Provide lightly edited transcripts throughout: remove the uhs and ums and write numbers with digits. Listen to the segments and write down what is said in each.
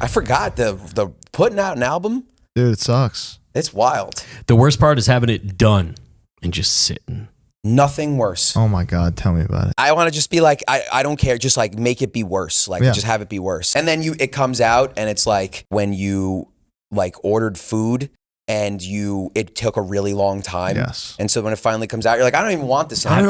I forgot the putting out an album. Dude, it sucks. It's wild. The worst part is having it done and just sitting. Nothing worse. Oh my God, tell me about it. I want to just be like, I don't care. Just like make it be worse. Like just have it be worse. And then it comes out and it's like when you like ordered food and it took a really long time. Yes. And so when it finally comes out, you're like, I don't even want this. I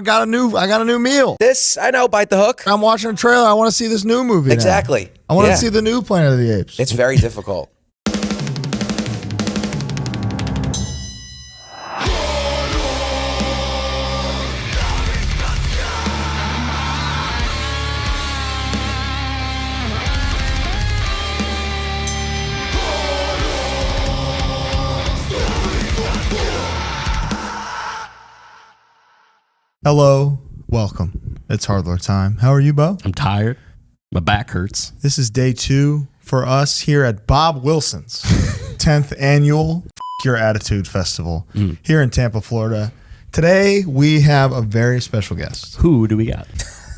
got a new meal. This, I know, bite the hook. I'm watching a trailer. I want to see this new movie. Exactly. Now. I want to see the new Planet of the Apes. It's very difficult. Hello, welcome. It's HardLore time. How are you, Bo? I'm tired. My back hurts. This is day 2 for us here at Bob Wilson's 10th annual Your Attitude Festival here in Tampa, Florida. Today, we have a very special guest. Who do we got?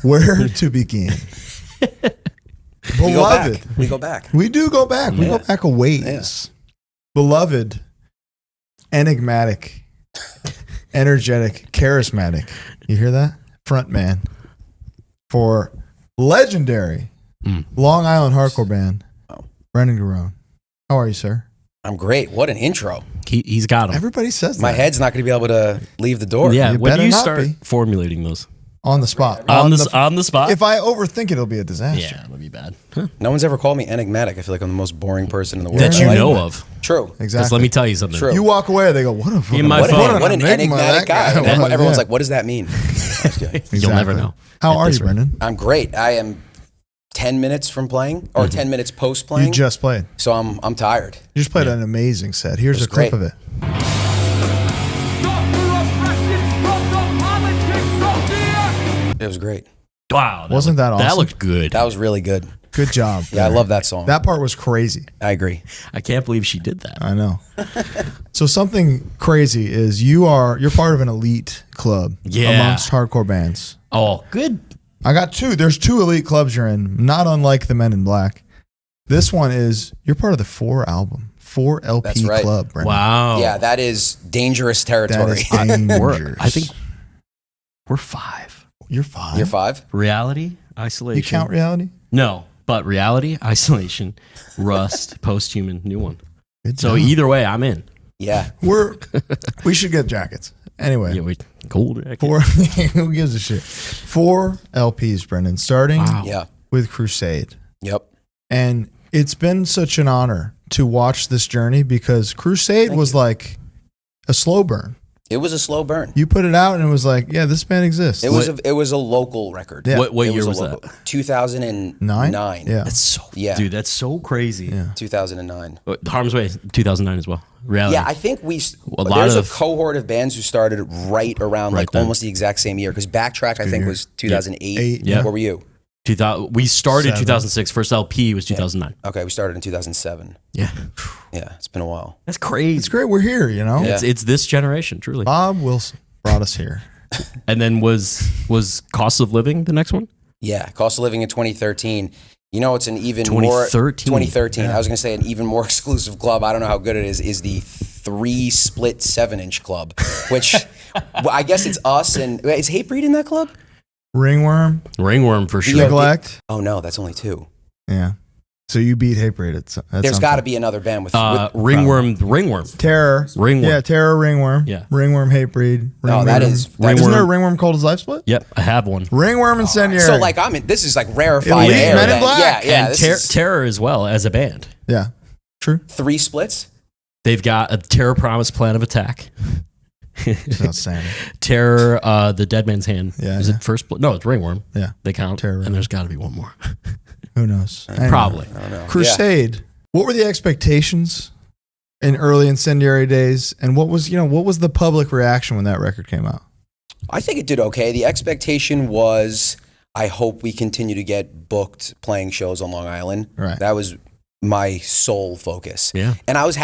Where to begin? Beloved. We go back. We do go back. We go back a ways. Yeah. Beloved, enigmatic, energetic, charismatic. You hear that? Frontman for legendary Long Island hardcore band, Brendan Garrone. How are you, sir? I'm great. What an intro. He's got them. Everybody says that. My head's not going to be able to leave the door. Yeah, You when do better you not start be. formulating those? On the spot. On the spot? If I overthink it, it'll be a disaster. Yeah, that'd be bad. No one's ever called me enigmatic. I feel like I'm the most boring person in the world. That you Like, know of. True. Because Exactly. let me tell you something. True. You walk away, they go, what a In my phone. What an enigma enigmatic that guy. was. Everyone's Yeah. like, what does that mean? You'll never know. How At are this you, rate. Brendan? I'm great. I am 10 minutes from playing or 10 minutes post playing. You just played. So I'm tired. You just played an amazing set. Here's was a clip great. of it. It was great. Wow. Wasn't that awesome? That looked good. That was really good. Good job. Yeah, I love that song. That part was crazy. I agree. I can't believe she did that. I know. So something crazy is you're part of an elite club amongst hardcore bands. Oh, good. I got 2. There's 2 elite clubs you're in, not unlike the Men in Black. This one is you're part of the 4 LP That's right. club, Brendan. Wow. Yeah, that is dangerous That territory. is dangerous. I think we're 5. You're 5. You're 5? Reality, isolation. You count reality? No, but reality, isolation, rust, posthuman, new one. Good So job. either way, I'm in. Yeah. We should get jackets. Anyway. Yeah, cool. 4 who gives a shit? 4 LPs, Brendan, starting Yeah. with Crusade. Yep. And it's been such an honor to watch this journey because Crusade was like a slow burn. It was a slow burn. You put it out and it was like, yeah, this band exists. It was a local record. Yeah. What It year was a that? local- 2009. Yeah. That's so, Yeah. dude, that's so crazy. Yeah. 2009. Harm's Way, 2009 as well. Reality. Yeah, I think lot there's a of- cohort of bands who started right around like then. almost the exact same year because Backtrack I think was 2008. Eight, yeah. Where were you? We started 7. 2006. First LP was 2009. Okay, we started in 2007. Yeah. Yeah, it's been a while. That's crazy. It's great we're here, you know? Yeah. It's this generation, truly. Bob Wilson brought us here. And then was Cost of Living the next one? Yeah, Cost of Living in 2013. You know, it's an even 2013. more 2013. I was going to say an even more exclusive club. I don't know how good it is the 3 split 7-inch club, which well, I guess it's us and is Hatebreed in that club? Ringworm, Ringworm for sure. Neglect. Oh no, that's only 2. Yeah. So you beat Hatebreed. There's got to be another band with Ringworm. Terror. Ringworm. Yeah, Terror, Ringworm. Yeah. Ringworm, Hatebreed. No, that is Isn't there a Ringworm Cold as Life split? Yep, I have one. Ringworm Incendiary. So like this is like rarefied Elite air. Men in then. Black. Yeah, And this is Terror as well as a band. Yeah. True. 3 splits. They've got a Terror Promise Plan of Attack. It's outstanding. Terror, the Dead Man's Hand. Yeah, Is yeah. it first? No, it's Ringworm. Yeah. They count. Terror, And there's got to be one more. Who knows? Anyway. Probably. I don't know. Crusade. What were the expectations in early Incendiary days, and what was the public reaction when that record came out? I think it did okay. The expectation was I hope we continue to get booked playing shows on Long Island. Right. That was my sole focus. Yeah. And I was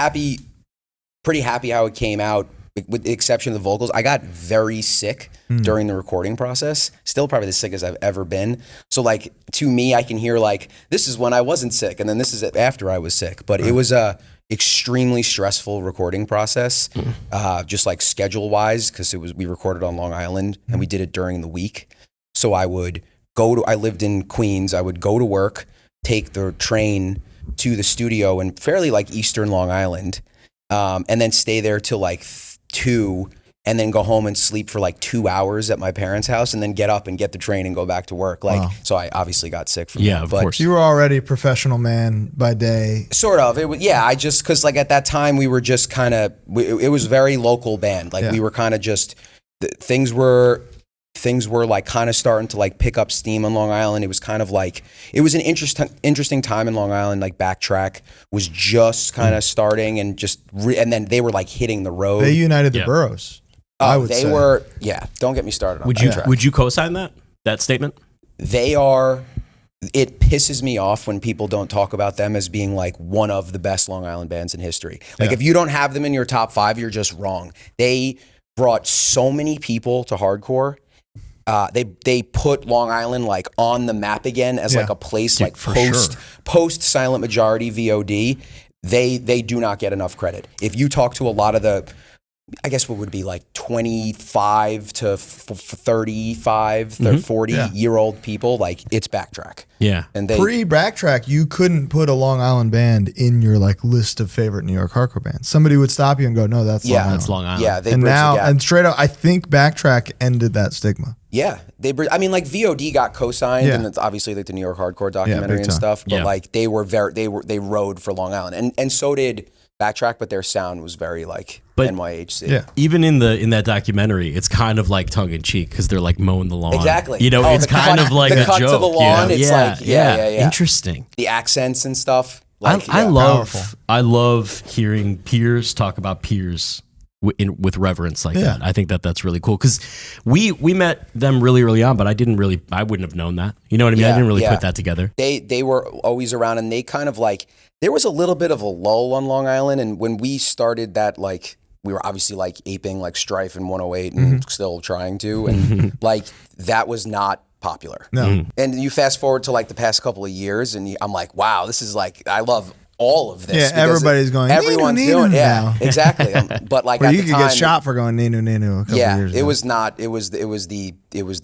pretty happy how it came out with the exception of the vocals. I got very sick during the recording process. Still probably the sickest I've ever been. So like to me, I can hear like, this is when I wasn't sick, and then this is after I was sick. But it was a extremely stressful recording process, just like schedule wise, because we recorded on Long Island and we did it during the week. So I lived in Queens. I would go to work, take the train to the studio in fairly like Eastern Long Island, and then stay there till like 2, and then go home and sleep for like 2 hours at my parents' house, and then get up and get the train and go back to work. Like, so I obviously got sick from that. Of course. You were already a professional man by day. Sort of. It was, I just, cause like at that time we were just kind of, it was very local band. Like we were kind of just, things were like kind of starting to like pick up steam on Long Island. It was kind of like, it was an interesting time in Long Island. Like Backtrack was just kind of starting, and just, and then they were like hitting the road. They united the boroughs. I would say. Were, don't get me started on Backtrack. Would you co-sign that statement? They are, it pisses me off when people don't talk about them as being like one of the best Long Island bands in history. Like if you don't have them in your top 5, you're just wrong. They brought so many people to hardcore. They put Long Island like on the map again as like a place like post Silent Majority VOD. They do not get enough credit. If you talk to a lot of the, I guess what would be like 25 to 35, 40 year old people, like it's Backtrack. Yeah. And they pre-Backtrack, you couldn't put a Long Island band in your like list of favorite New York hardcore bands. Somebody would stop you and go, "No, that's Long Island." That's Long Island. Yeah, they and bridged now the gap. and straight up, I think Backtrack ended that stigma. Yeah, I mean, like VOD got co-signed, and it's obviously like the New York hardcore documentary and stuff. But like they rode for Long Island, and so did Backtrack, but their sound was very like NYHC. Yeah, even in that documentary, it's kind of like tongue in cheek because they're like mowing the lawn. Exactly. You know, it's kind of like a cut joke. to the lawn. It's like Interesting. The accents and stuff. Like, I love hearing peers talk about peers with reverence like that. I think that's really cool because we met them really early on, but I wouldn't have known that. You know what I mean? I didn't really put that together. They were always around, and they kind of like, there was a little bit of a lull on Long Island, and when we started that, like, we were obviously like aping like Strife and 108 and still trying to, and like that was not popular. No. And you fast forward to like the past couple of years, and I'm like, wow, this is like, I love all of this. Yeah, everybody's going, everyone's Ninu, doing, now. exactly. But like, or at you the could time, get shot for going Ninu Ninu a couple years ago. it was not. It was the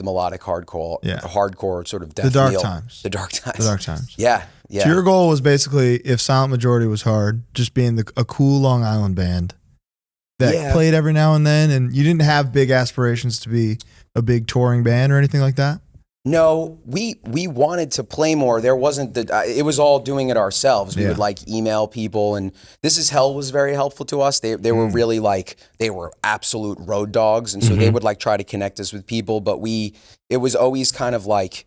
melodic hardcore, hardcore sort of death the dark meal. times. The dark times. The dark times. Yeah. So your goal was basically, if Silent Majority was hard, just being a cool Long Island band that played every now and then, and you didn't have big aspirations to be a big touring band or anything like that? No, we wanted to play more. There wasn't it was all doing it ourselves. We would like email people, and This Is Hell was very helpful to us. They were really like, they were absolute road dogs, and so they would like try to connect us with people, but it was always kind of like,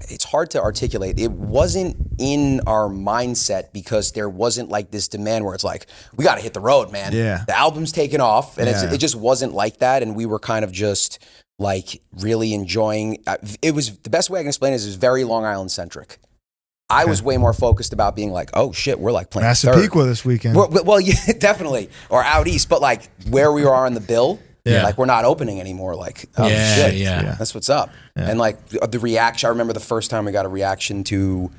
it's hard to articulate. It wasn't in our mindset because there wasn't like this demand where it's like, we got to hit the road, man. Yeah. The album's taken off, and it just wasn't like that, and we were kind of just like really enjoying. It was, the best way I can explain it is it was very Long Island centric. I was way more focused about being like, oh shit, we're like playing Massapequa this weekend. Well, yeah, definitely, or out east, but like where we are on the bill. Yeah. Like we're not opening anymore. Like, oh shit, that's what's up. Yeah. And like the reaction, I remember the first time we got a reaction to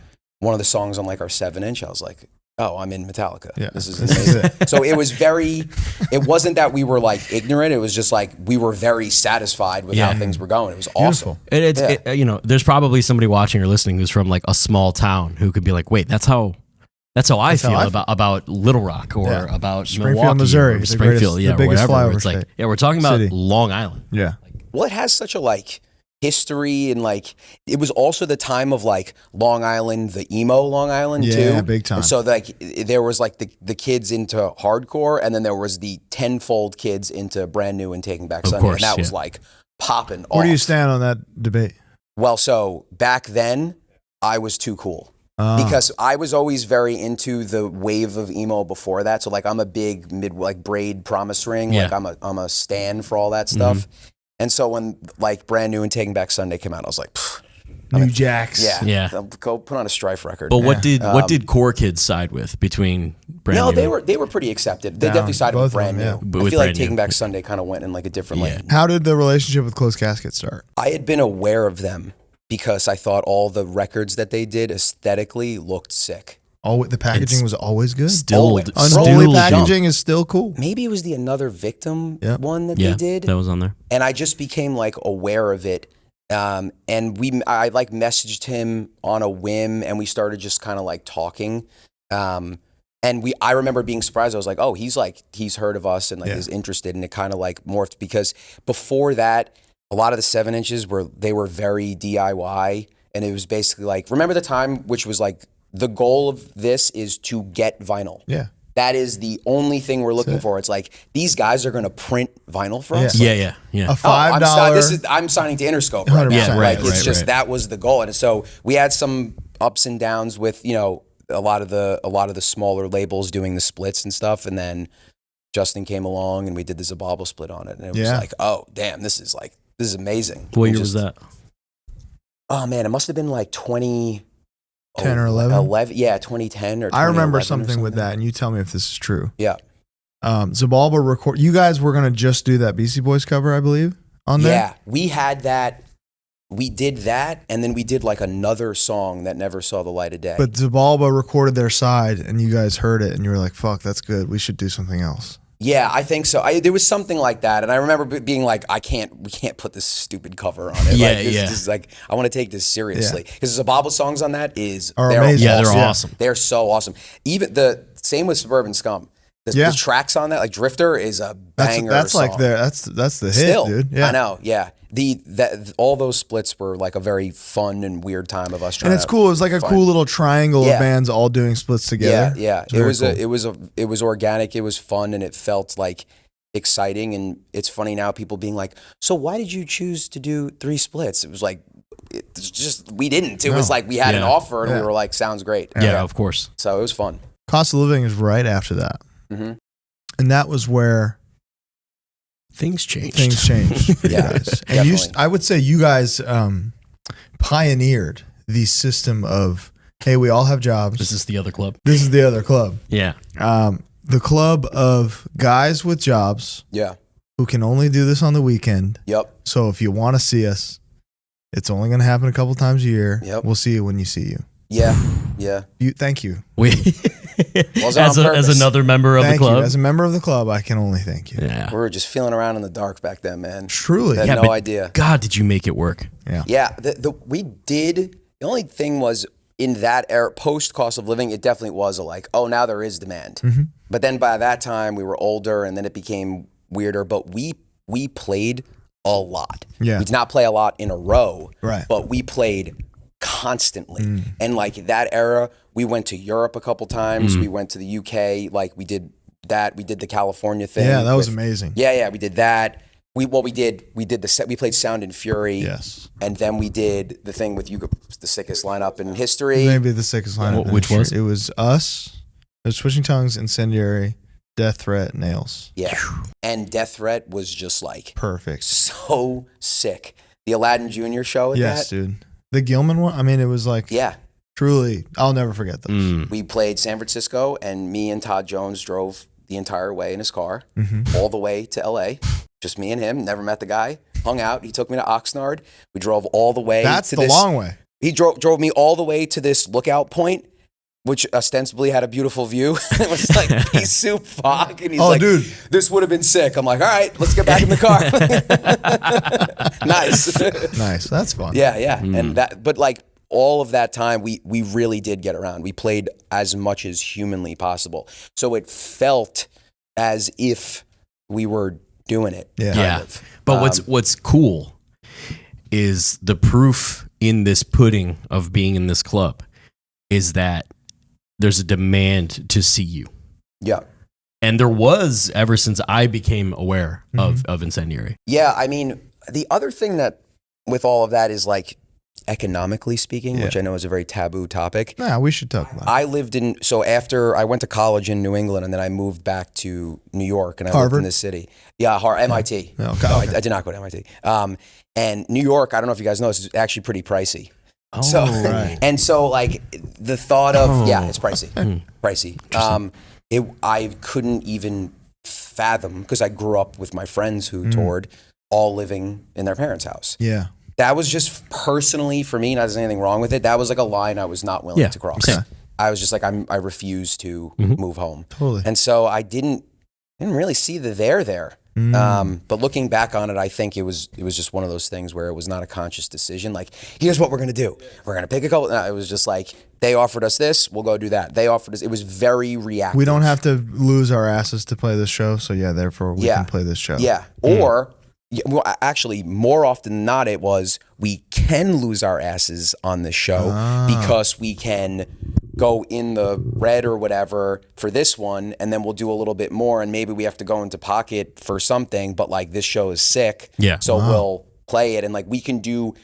one of the songs on like our 7-inch, I was like, oh, I'm in Metallica. Yeah. This is amazing. So it was it wasn't that we were like ignorant. It was just like, we were very satisfied with how things were going. It was awesome. And you know, there's probably somebody watching or listening who's from like a small town who could be like, wait, that's how I feel about Little Rock or about Springfield, Milwaukee, Missouri, or Springfield, the biggest whatever. It's flyover like, we're talking about city. Long Island. Yeah. Well, it has such a like history, and like it was also the time of like Long Island, the emo Long Island too. Yeah, big time. And so like there was like the kids into hardcore, and then there was the tenfold kids into Brand New and Taking Back Sunday, and that was like popping off. Where do you stand on that debate? Well, so back then I was too cool. Because I was always very into the wave of emo before that. So like I'm a big Braid Promise Ring. Like I'm a stan for all that stuff. And so when like Brand New and Taking Back Sunday came out, I was like, New Jacks. Yeah. Go put on a Strife record. But what did Core Kids side with between Brand New? No, they were pretty accepted. They definitely sided with Brand New. I feel like Taking Back Sunday kind of went in like a different lane. How did the relationship with Closed Casket start? I had been aware of them because I thought all the records that they did aesthetically looked sick. The packaging was always good. Unholy packaging is still cool. Maybe it was the Another Victim one that they did. That was on there. And I just became like aware of it. And I like messaged him on a whim, and we started just kind of like talking. And I remember being surprised. I was like, oh, he's heard of us and like is interested. And it kind of like morphed because before that, a lot of the 7 inches were very DIY. And it was basically like, remember the time, which was like, the goal of this is to get vinyl. Yeah. That is the only thing we're looking for. It's like, these guys are going to print vinyl for us. Yeah. A $5. I'm signing to Interscope right now. Right, it's just that was the goal. And so we had some ups and downs with, a lot of the smaller labels doing the splits and stuff. And then Justin came along and we did the Xibalba split on it. And it was like, oh, damn, this is amazing. What year was that? Oh, man, it must have been like 2010 or 11? Yeah, 2010 or 2011. I remember something with that, and you tell me if this is true. Yeah. Xibalba you guys were going to just do that Beastie Boys cover, I believe, on there? Yeah, we had that. We did that, and then we did like another song that never saw the light of day. But Xibalba recorded their side, and you guys heard it, and you were like, fuck, that's good. We should do something else. Yeah, I think so. There was something like that, and I remember being like, we can't put this stupid cover on it. This is like, I want to take this seriously. Because the Xibalba songs on that are amazing. Yeah, they're awesome. They're so awesome. Even the same with Suburban Scum. The tracks on that, like Drifter, is a banger. That's song. like that's the hit, Still, dude. Yeah, I know. Yeah, all those splits were like a very fun and weird time of us trying. And it's cool. It was like a cool little triangle of bands all doing splits together. Yeah. It was organic. It was fun, and it felt like exciting. And it's funny now, people being like, "So why did you choose to do 3 splits?" It was like, it's just we didn't. It was like we had an offer, and we were like, "Sounds great." Yeah, of course. So it was fun. Cost of Living is right after that. Mm-hmm. And that was where things changed. Yeah, and I would say you guys pioneered the system of, hey, we all have jobs. This is the other club. Yeah. The club of guys with jobs. Yeah. Who can only do this on the weekend. Yep. So if you want to see us, it's only going to happen a couple times a year. Yep. We'll see you when you see you. Yeah. Thank you. As another member of the club. As a member of the club, I can only thank you. Yeah. We were just feeling around in the dark back then, man. Truly. Had no idea. God, did you make it work? Yeah. Yeah. We did. The only thing was in that era, post Cost of Living, it definitely was now there is demand. Mm-hmm. But then by that time we were older, and then it became weirder. But we played a lot. Yeah. We did not play a lot in a row. Right. But we played constantly. And like that era, we went to Europe a couple times. We went to the UK. Like we did that. We did the California thing. Yeah, that was amazing. Yeah, we did that. We played Sound and Fury. Yes. And then we did the thing with the sickest lineup in history. Maybe the sickest lineup. Which was? It was us. It was Switching Tongues, Incendiary, Death Threat, Nails. Yeah. And Death Threat was just like perfect. So sick. The Aladdin Jr. show at that. Dude. The Gilman one, I mean, it was like, truly, I'll never forget those. We played San Francisco, and me and Todd Jones drove the entire way in his car, all the way to LA. Just me and him, never met the guy, hung out. He took me to Oxnard. We drove all the way. That's the long way. He drove me all the way to this lookout point, which ostensibly had a beautiful view. It was like pea soup fog. And he's like, dude, this would have been sick. I'm like, all right, let's get back in the car. Nice. That's fun. Yeah. And but like all of that time, we really did get around. We played as much as humanly possible. So it felt as if we were doing it. Yeah. But what's cool is the proof in this pudding of being in this club is that there's a demand to see you. Yeah. And there was ever since I became aware of Incendiary. Yeah, I mean, the other thing that with all of that is like economically speaking, which I know is a very taboo topic. Yeah, we should talk about it. So after I went to college in New England, and then I moved back to New York, and I lived in this city. Yeah, MIT. Okay. No, I did not go to MIT. And New York, I don't know if you guys know, is actually pretty pricey. Oh, So right. and so like the thought of it's pricey, I couldn't even fathom, because I grew up with my friends who toured, all living in their parents' house. Yeah. That was just personally for me, not there's anything wrong with it. That was like a line I was not willing to cross. Same. I was just like, I refuse to move home. Totally. And so I didn't really see the there. But looking back on it, I think it was just one of those things where it was not a conscious decision. Like, here's what we're gonna do. We're gonna pick a couple. No, it was just like, they offered us this, we'll go do that. They offered us. It was very reactive. We don't have to lose our asses to play this show, so therefore we can play this show. Yeah, or well, actually, more often than not, it was we can lose our asses on this show because we can go in the red or whatever for this one, and then we'll do a little bit more, and maybe we have to go into pocket for something, but like this show is sick, so we'll play it, and like we can do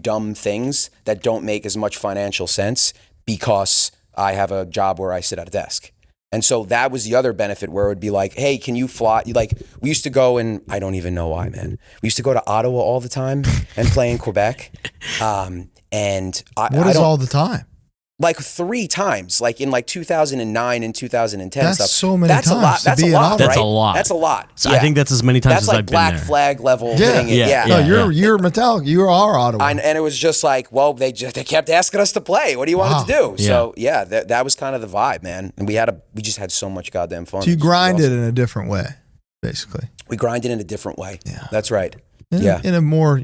dumb things that don't make as much financial sense because I have a job where I sit at a desk. And so that was the other benefit, where it would be like, hey, can you fly? Like, we used to go, and I don't even know why, man. We used to go to Ottawa all the time and play in Quebec. And what is all the time? Like 3 times, like in like 2009 and 2010 that's stuff. So many that's times. A lot. That's a lot. That's right? a lot. That's a lot. So I think that's as many times that's as like I've been Black there. Flag level. Yeah. Hitting it. Yeah. Yeah. You're Metallica. You are Ottawa. And it was just like, well, they kept asking us to play. What do you want us to do? Yeah. So yeah, that was kind of the vibe, man. And we just had so much goddamn fun. So you grind it in a different way, basically. We grind it in a different way. Yeah. That's right. In a more,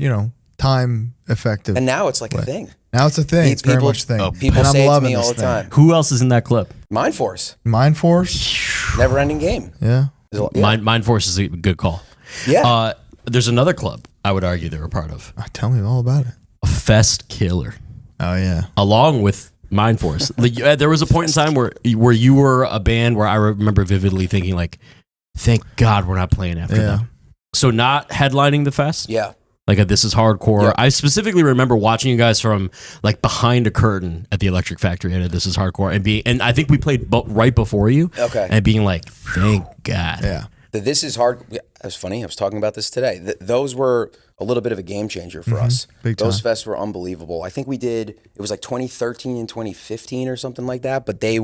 time effective. And now it's like way. a thing. Now it's a thing. It's very much a thing. People and say I'm it to me loving all this the thing. time. Who else is in that clip? Mind Force. Mind Force. Never ending game. Yeah. Mind Force is a good call. Yeah. There's another club I would argue they're a part of. Tell me all about it. A Fest Killer. Oh, yeah. Along with Mind Force. There was a point in time where you were a band where I remember vividly thinking like, thank God we're not playing after them. So not headlining the fest. Yeah. Like This Is Hardcore. Yep. I specifically remember watching you guys from like behind a curtain at the Electric Factory at This Is Hardcore and I think we played right before you. Okay. And being like, thank God. Yeah. This Is Hard. It was funny. I was talking about this today. Those were a little bit of a game changer for us. Big time. Those fests were unbelievable. I think we did. It was like 2013 and 2015 or something like that. But they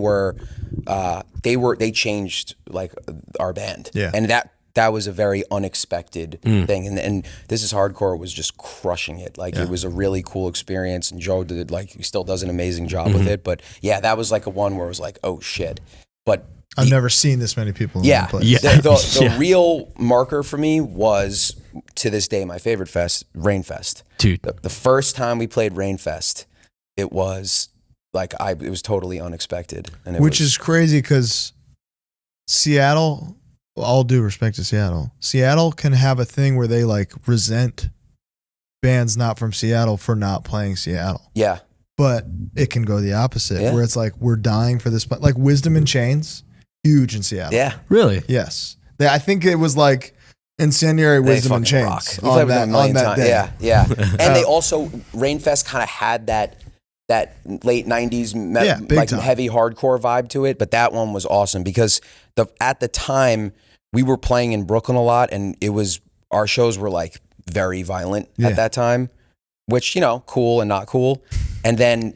changed like our band. Yeah. And that was a very unexpected thing. And This Is Hardcore was just crushing it. Like it was a really cool experience. And Joe he still does an amazing job with it. But yeah, that was like a one where it was like, oh shit. But I've never seen this many people in one place. Yeah. The real marker for me was, to this day, my favorite fest, Rainfest. Dude. The first time we played Rainfest, it was like it was totally unexpected. And Which is crazy because Seattle, all due respect to Seattle can have a thing where they like resent bands not from Seattle for not playing Seattle. Yeah. But it can go the opposite, Yeah. where it's like, we're dying for this. Like Wisdom in Chains, huge in Seattle. Yeah. Really? Yes. I think it was like Incendiary, Wisdom in fucking Chains rock. on that day. Yeah. And they also, Rainfest kind of had that late 90s big like time. heavy hardcore vibe to it, but that one was awesome because at the time we were playing in Brooklyn a lot, and our shows were like very violent at that time, which, cool and not cool. And then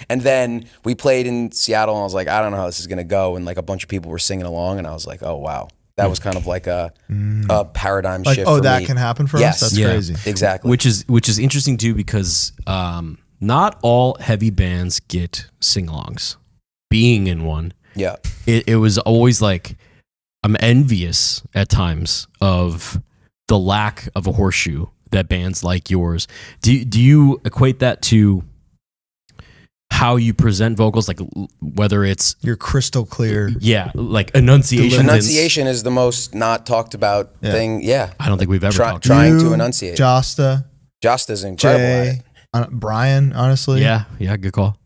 and then we played in Seattle, and I was like, I don't know how this is gonna go, and like a bunch of people were singing along, and I was like, oh wow, that was kind of like a paradigm Like, shift. oh, for that me. can happen for Yes. us? That's Yeah. crazy. Exactly. Which is interesting too, because not all heavy bands get sing-alongs. Being in one, Yeah. it was always like, I'm envious at times of the lack of a horseshoe that bands like yours. Do you equate that to how you present vocals, like whether it's You're crystal clear. like enunciation? Enunciation is the most not talked about thing. Yeah. I don't think we've ever talked. Trying to enunciate. Josta, Josta's incredible at Jay, it. Brian, honestly. Yeah, good call.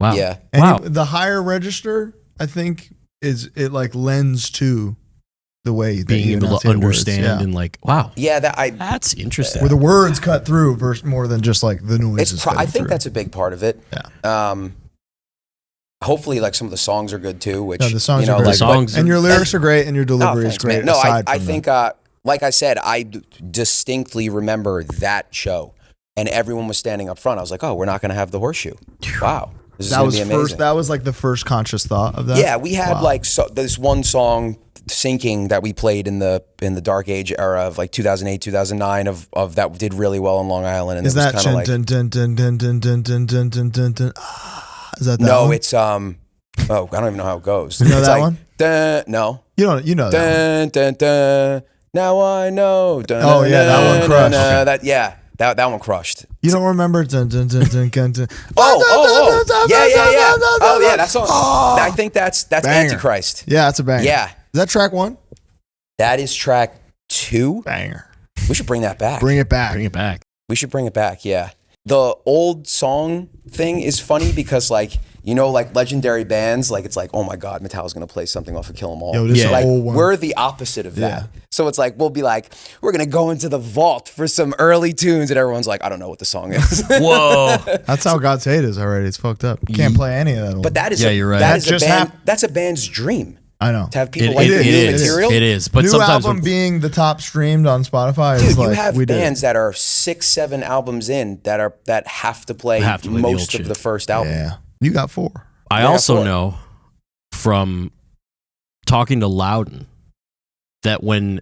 Wow. Yeah. And Wow. the higher register, I think, it like lends to the way that Being you able to enunciate words. understand and like, wow, Yeah, that's interesting. where the words cut through versus more than just like the noises. I think that's a big part of it. Yeah. Hopefully, like some of the songs are good too. Which No, the songs are like, great. songs and your lyrics are great, and your delivery is thanks, great. man. No, aside I from think, like I said, I distinctly remember that show and everyone was standing up front. I was like, oh, we're not going to have the horseshoe. Wow. This is That gonna was be amazing. first. That was like the first conscious thought of that. Yeah, we had like this one song, Sinking, that we played in the Dark Age era of like 2008, 2009 of that did really well on Long Island. And Is it was that kind of like, is that no, one? it's I don't even know how it goes. You know It's that like, one? Dun, no. You know that one. Dun, dun, dun, now I know. Dun, Oh, dun, yeah, that dun, one crushed. dun, Okay. That yeah, that one crushed. You don't remember? Dun, dun, dun, dun, dun, dun. Oh, yeah. Oh yeah, that song. Oh. I think that's Banger. Antichrist. Yeah, that's a banger. Yeah, Is that track 1? that is track 2. Banger. We should bring that back. Bring it back. Bring it back. We should bring it back. Yeah, the old song thing is funny because like, you know, like legendary bands, like it's like, oh my God, Metallica's gonna play something off of Kill 'Em All. Yo, this Yeah. Like old one. we're the opposite of that. Yeah. So it's like we'll be like, we're gonna go into the vault for some early tunes, and everyone's like, I don't know what the song is. Whoa. That's how God's Hate is already. It's fucked up. You can't play any of that. But that is Yeah, you're right. That That is a just band. hap- That's a band's dream I know. to have people It like new is. material. It is. But New sometimes album when- being the top streamed on Spotify Dude, is you like have we did. bands that are 6, 7 albums in that have to play Have to play the most old of shit. the first album. Yeah, you got 4. I Yeah, also for- know from talking to Loudon that when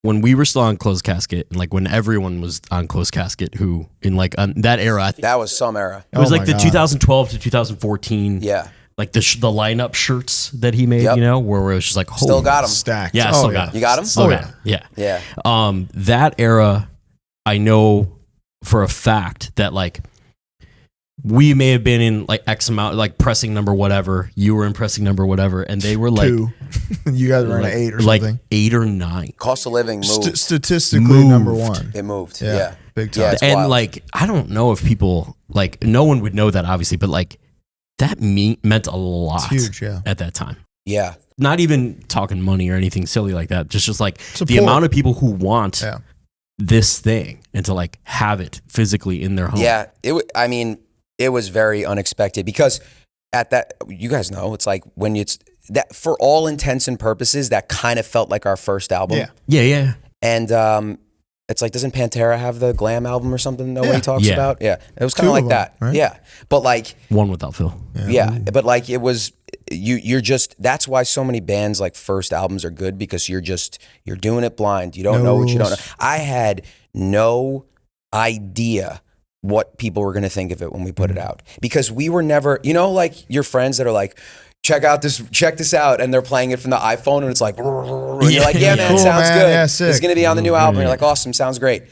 we were still on Closed Casket, and like when everyone was on Closed Casket, who in like that era, I think That was some era. it was Oh like my the God. 2012 to 2014, Yeah, like the lineup shirts that he made, Yep. you know, where it was just like, still holy got them. Stacked. Yeah, I Oh, still got it. You got them? Still Oh, got it. Yeah. Yeah. That era, I know for a fact that like we may have been in like X amount, like pressing number whatever. You were in pressing number whatever, and they were like 2. You guys were in like, 8 or like something. 8 or 9. Cost of living moved. Statistically, Moved. number 1. It moved. Yeah, Yeah. big time. Yeah, it's And wild. like I don't know if people like no one would know that obviously, but like that meant a lot It's huge. Yeah. at that time. Yeah. Not even talking money or anything silly like that. Just like the Support. amount of people who want Yeah. this thing and to like have it physically in their home. Yeah. I mean, it was very unexpected because at that, you guys know, it's like when it's that for all intents and purposes, that kind of felt like our first album. Yeah. Yeah. And it's like, doesn't Pantera have the glam album or something nobody talks Yeah. about? Yeah. It was kind Two of like of them, that. right? Yeah. But like, One without Phil. yeah. But like it was, you're just, that's why so many bands like first albums are good because you're doing it blind. You don't No know what you don't know. rules. I had no idea what people were going to think of it when we put it out because we were never, you know, like your friends that are like, check this out, and they're playing it from the iPhone, and it's like, and you're like, yeah, man, Cool, sounds man. good. Yeah, It's sick. gonna be on the new album. You're like, awesome, sounds great.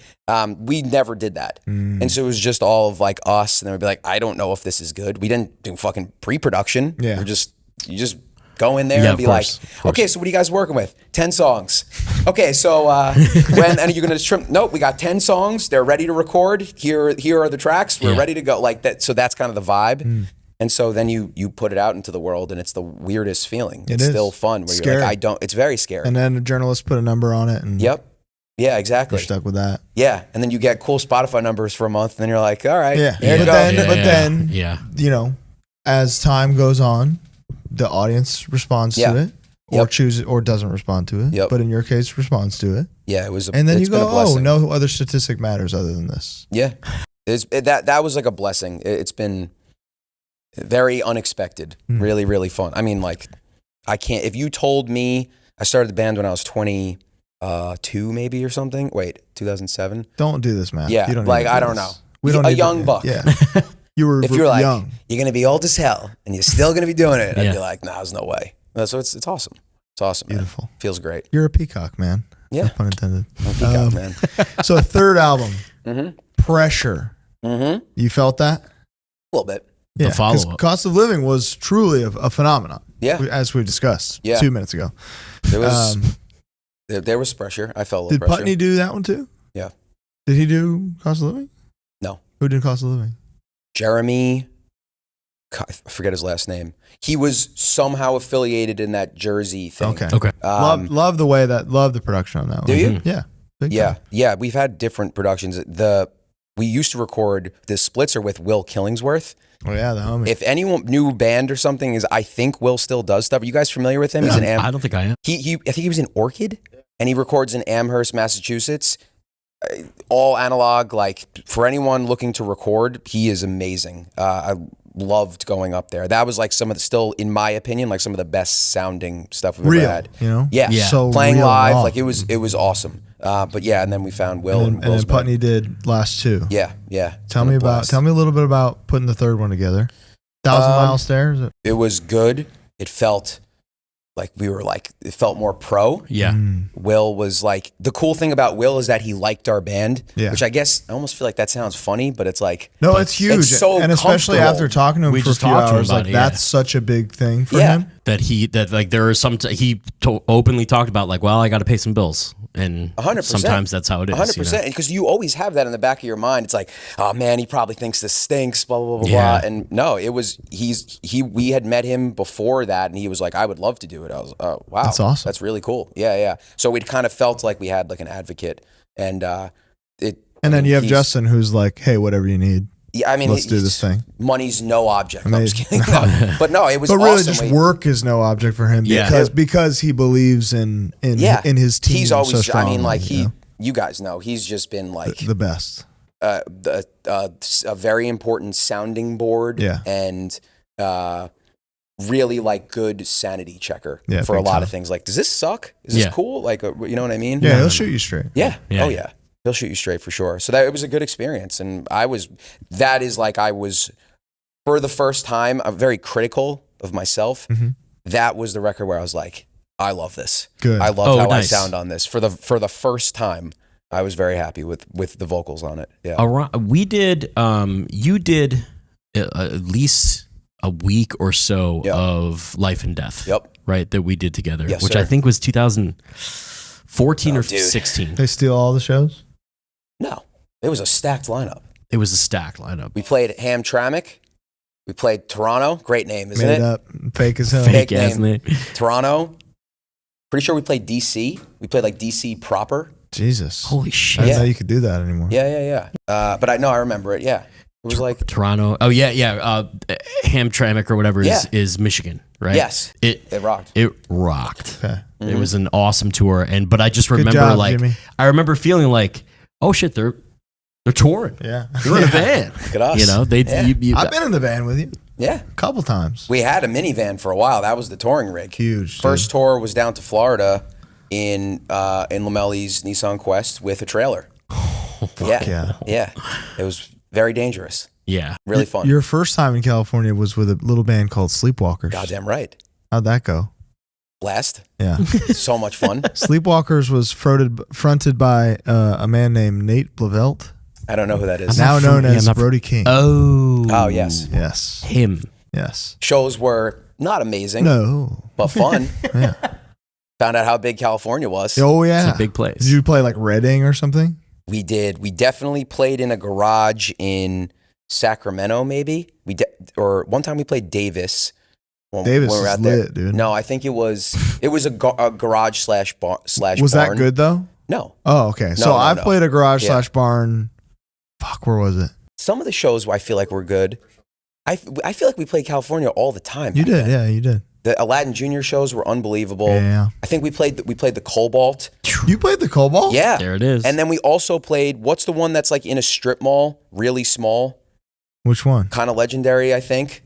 We never did that, and so it was just all of like us, and then we'd be like, I don't know if this is good. We didn't do fucking pre-production. Yeah. you just go in there Yeah, and of be course, like, of course. okay, so what are you guys working with? 10 songs. Okay, so when and you're gonna trim? Nope, we got 10 songs. They're ready to record. Here are the tracks. We're Yeah. ready to go. Like that. So that's kind of the vibe. And so then you put it out into the world, and it's the weirdest feeling. It It's is. still fun. Where Scary. you're like, it's very scary. And then a journalist put a number on it, and Yep. Yeah, you're exactly. stuck with that. Yeah, and then you get cool Spotify numbers for a month, and then you're like, all right, Yeah. here But you go. then- yeah. You know, as time goes on, the audience responds Yeah. to it, or Yep. chooses or doesn't respond to it. Yep. But in your case, responds to it, Yeah, it was. and then it's you been go, a blessing. no other statistic matters other than this. Yeah, that was like a blessing. It's been very unexpected. Really, really fun. I mean, like, I can't. If you told me I started the band when I was 22, maybe or something. Wait, 2007. Don't do this, man. Yeah, You don't like, need to do I don't this. know. We don't A need to- young buck. Yeah. You were If you're like, young. you're gonna be old as hell, and you're still gonna be doing it, I'd Yeah. be like, nah, there's no way. No, so it's awesome. It's awesome. Man. Beautiful. Feels great. You're a peacock, man. Yeah. No pun intended. I'm peacock, man. So third album, Mm-hmm. Pressure. Mm-hmm. You felt that? A little bit. Yeah. follow-up. 'cause Cost of Living was truly a phenomenon. Yeah. As we discussed Yeah. 2 minutes ago. There was Um, there was pressure. I felt a Did little pressure. Putney do that one too? Yeah. Did he do Cost of Living? No. Who did Cost of Living? Jeremy, I forget his last name. He was somehow affiliated in that Jersey thing. Okay. Okay. Love the production on that one. Do you? Yeah. Big Yeah, time. yeah. We've had different productions. We used to record the Splitzer with Will Killingsworth. Oh yeah, the homie. If anyone new band or something is, I think Will still does stuff. Are you guys familiar with him? He's an I don't think I am. I think he was in Orchid, and he records in Amherst, Massachusetts. all analog. Like for anyone looking to record, he is amazing. I loved going up there. That was like still in my opinion, like some of the best sounding stuff we've ever had. You know, yeah. So playing real live, raw. like it was awesome. But yeah, and then we found Will and then Putney did last 2. Yeah. Tell me a little bit about putting the third one together. 1,000 Mile Stairs. It was good. It felt like it felt more pro. Yeah. Will was like, the cool thing about Will is that he liked our band, Yeah. which I guess I almost feel like that sounds funny, but it's like, No, it's huge. It's so and especially comfortable. after talking to him We for a just few talked to him hours, about like it, yeah. that's such a big thing for Yeah. him. That like there are some he openly talked about like, well, I got to pay some bills, and 100%. sometimes that's how it is. 100%, because you always have that in the back of your mind. It's like, oh man, he probably thinks this stinks, blah blah blah Yeah. blah. And no, it was we had met him before that, and he was like, I would love to do it. I was, oh wow, That's awesome. That's really cool. Yeah. So we kind of felt like we had like an advocate, and And then you have Justin, who's like, "Hey, whatever you need, Yeah, I mean, let's do this thing." Money's no object. No, I'm just Amazing. kidding. No. But no, it was But really, awesome. just work is no object for him Yeah. because he believes in his team. He's always. so strongly, I mean, like you know? you guys know, he's just been like the best. a very important sounding board. Yeah. And really like good sanity checker Yeah, for a big lot time. of things. Like, does this suck? Is this Yeah. cool? Like, you know what I mean? Yeah, he'll shoot you straight. Yeah. Yeah. Oh yeah. He'll shoot you straight for sure. So it was a good experience. And I was for the first time, I'm very critical of myself. Mm-hmm. That was the record where I was like, I love this. Good. I love Oh, how nice. I sound on this. For the first time, I was very happy with the vocals on it. Yeah. We did. You did at least a week or so Yep. of Life and Death. Yep. Right, that we did together, Yes, which sir. I think was 2014 Oh, or dude. 16. They steal all the shows. No, it was a stacked lineup. It was a stack lineup. We played Hamtramck. We played Toronto. Great name, isn't Made it? up, fake as hell. Fake Fake ass name. name. Toronto. Pretty sure we played DC. We played like DC proper. Jesus, Holy I shit. didn't Yeah. know you could do that anymore. Yeah. But I remember it. Yeah. It was like, Toronto. Oh yeah. Hamtramck or whatever Yeah. is Michigan, right? yes, It rocked. it rocked. Okay. It was an awesome tour, but I just remember job, like Jimmy. I remember feeling like, oh shit, they're touring. Yeah. They're in a van. Look at us. You know, they. Yeah. I've been in the van with you Yeah. a couple times. We had a minivan for a while. That was the touring rig. Huge. dude. First tour was down to Florida in Lamelli's Nissan Quest with a trailer. yeah. Yeah. It was very dangerous. Yeah. Really fun. Your first time in California was with a little band called Sleepwalkers. Goddamn right. How'd that go? Blast. Yeah. So much fun. Sleepwalkers was fronted by a man named Nate Blavelt, I don't know who that is. now from- known yeah, as I'm not from- Brody King. Oh, yes. Yes. Him. Yes. Shows were not amazing, No. but fun. Yeah. Found out how big California was. Oh yeah. It's a big place. Did you play like Reading or something? We did. We definitely played in a garage in Sacramento, maybe. Or one time we played Davis. Davis when we were is out there. lit, dude. No, I think it was a garage slash barn. Was that good though? No. Oh, okay. So no, I've no. played a garage Yeah. slash barn. Fuck, where was it? Some of the shows I feel like were good. I feel like we played California all the time. You back did, then. yeah, you did. The Aladdin Jr. shows were unbelievable. Yeah. I think we played the Cobalt. You played the Cobalt? Yeah. There it is. And then we also played, what's the one that's like in a strip mall, really small, Which one? kind of legendary, I think.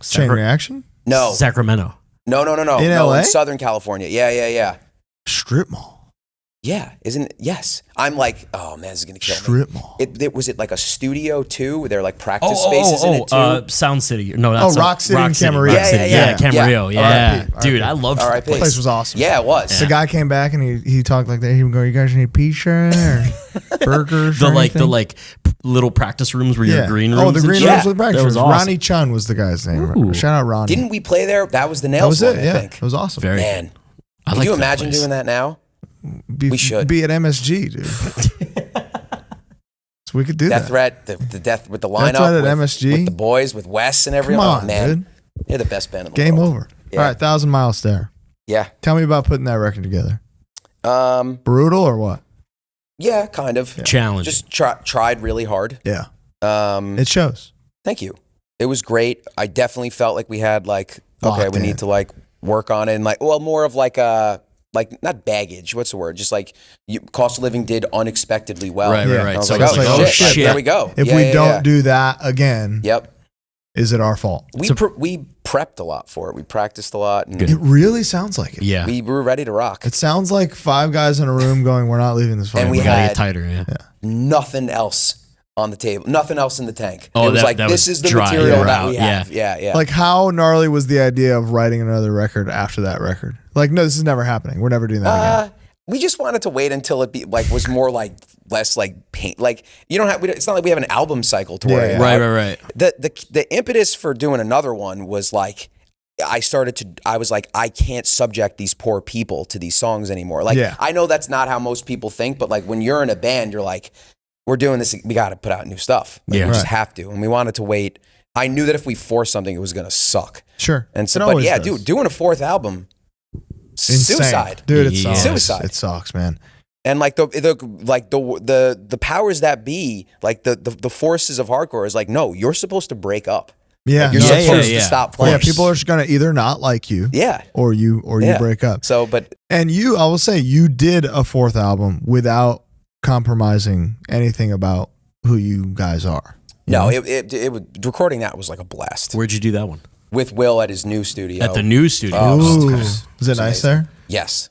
Chain Reaction? No. Sacramento. No. In No, LA? in Southern California. Yeah. Strip Mall. Yeah. Isn't it? Yes. I'm like, oh man, this is going to kill me. Strip Mall. Was it like a studio too? Where there are like practice spaces in it too? Sound City. No, Oh, that's Rock City in Camarillo. Rock City. Yeah. Camarillo. Yeah. Yeah. Dude, I love R.I.P. The place was awesome. Yeah, it was. The guy came back and he talked like that. He would go, "You guys need pizza or burgers?" the or like anything?" little practice rooms where your green rooms. Oh, the and green shit. rooms with practice That was rooms. awesome. Ronnie Chun was the guy's name. Ooh. Shout out Ronnie. Didn't we play there? That was the that Nails was one, it? I Yeah, think. it was awesome. Very. Man, I can like you that imagine place. doing that now? We should. be at MSG, dude. So we could do Death that. Threat, the death with the Death lineup, Threat at with, MSG? with the boys, with Wes and everyone. Come on, Oh, man, dude. you're the best band in the Game world. over. Yeah. All right, 1,000 Miles there. Yeah. Tell me about putting that record together. Brutal or what? Yeah, kind of. Challenge. Just tried really hard. Yeah. Um, It shows. Thank you. It was great. I definitely felt like we had like, okay, Locked we in. need to like work on it and like, well, more of like a like not baggage. What's the word? Just like cost of living did unexpectedly well. Right. Yeah. Right. I was So like, it's like, oh oh shit, shit. there we go. If we don't do that again, is it our fault? We prepped a lot for it. We practiced a lot. And It really sounds like it. Yeah. we were ready to rock. It sounds like 5 guys in a room going, we're not leaving this fucking And we We gotta had- get tighter. Yeah. Nothing else on the table. Nothing else in the tank. Oh, it was that- like, that this was is the dry. material Yeah. that we have. Yeah. Like, how gnarly was the idea of writing another record after that record? Like, no, this is never happening. We're never doing that again. We just wanted to wait until it was more like less like paint. Like you don't have. It's not like we have an album cycle to worry about. Right. The impetus for doing another one was like I was like, I can't subject these poor people to these songs anymore. Like I know that's not how most people think, but like when you're in a band, you're like, we're doing this. We got to put out new stuff. Like, we just have to, and we wanted to wait. I knew that if we forced something, it was gonna suck. Sure. And so, but yeah, dude, doing a 4th album. Insane. Suicide, dude. It sucks. Suicide. It sucks, man. And like the powers that be, like the forces of hardcore is like, no, you're supposed to break up. Yeah, You're supposed to stop playing. Yeah, people are just gonna either not like you, or you break up. So, but and I will say, you did a 4th album without compromising anything about who you guys are. No, it recording that was like a blast. Where'd you do that one? With Will at his new studio. At the new studio. Ooh, is it nice there? Yes.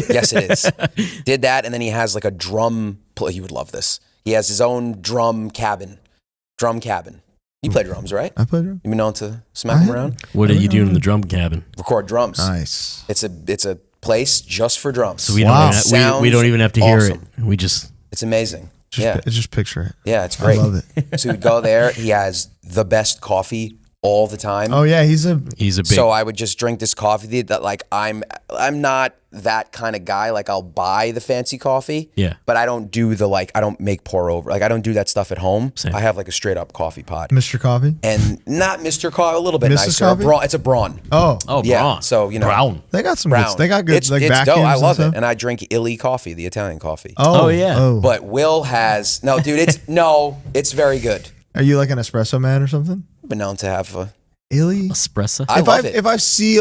Yes, it is. Did that, and then he has like a drum. You would love this. He has his own drum cabin. You play drums, right? I play drums. You been known to smack them around? What are you doing in the drum cabin? Record drums. Nice. It's a place just for drums. So we don't even have to hear it. We just. It's amazing. Just picture it. Yeah, it's great. I love it. So we'd go there. He has the best coffee all the time. Oh yeah, he's a big. So I would just drink this coffee that like I'm not that kind of guy. Like I'll buy the fancy coffee. Yeah. But I don't do I don't make pour over. Like I don't do that stuff at home. Same. I have like a straight up coffee pot. Mr. Coffee. And not Mr. Coffee, a little bit Mrs. nicer. Coffee? It's a brawn. Oh, Yeah, Braun. so, you know. Brown. they got some Brown. good. They got good It's vacuums dope. I and love stuff. it. And I drink Illy coffee, the Italian coffee. Oh yeah. Oh. But Will has it's very good. Are you like an espresso man or something? I've been known to have a Illy. Espresso. I love it. If I see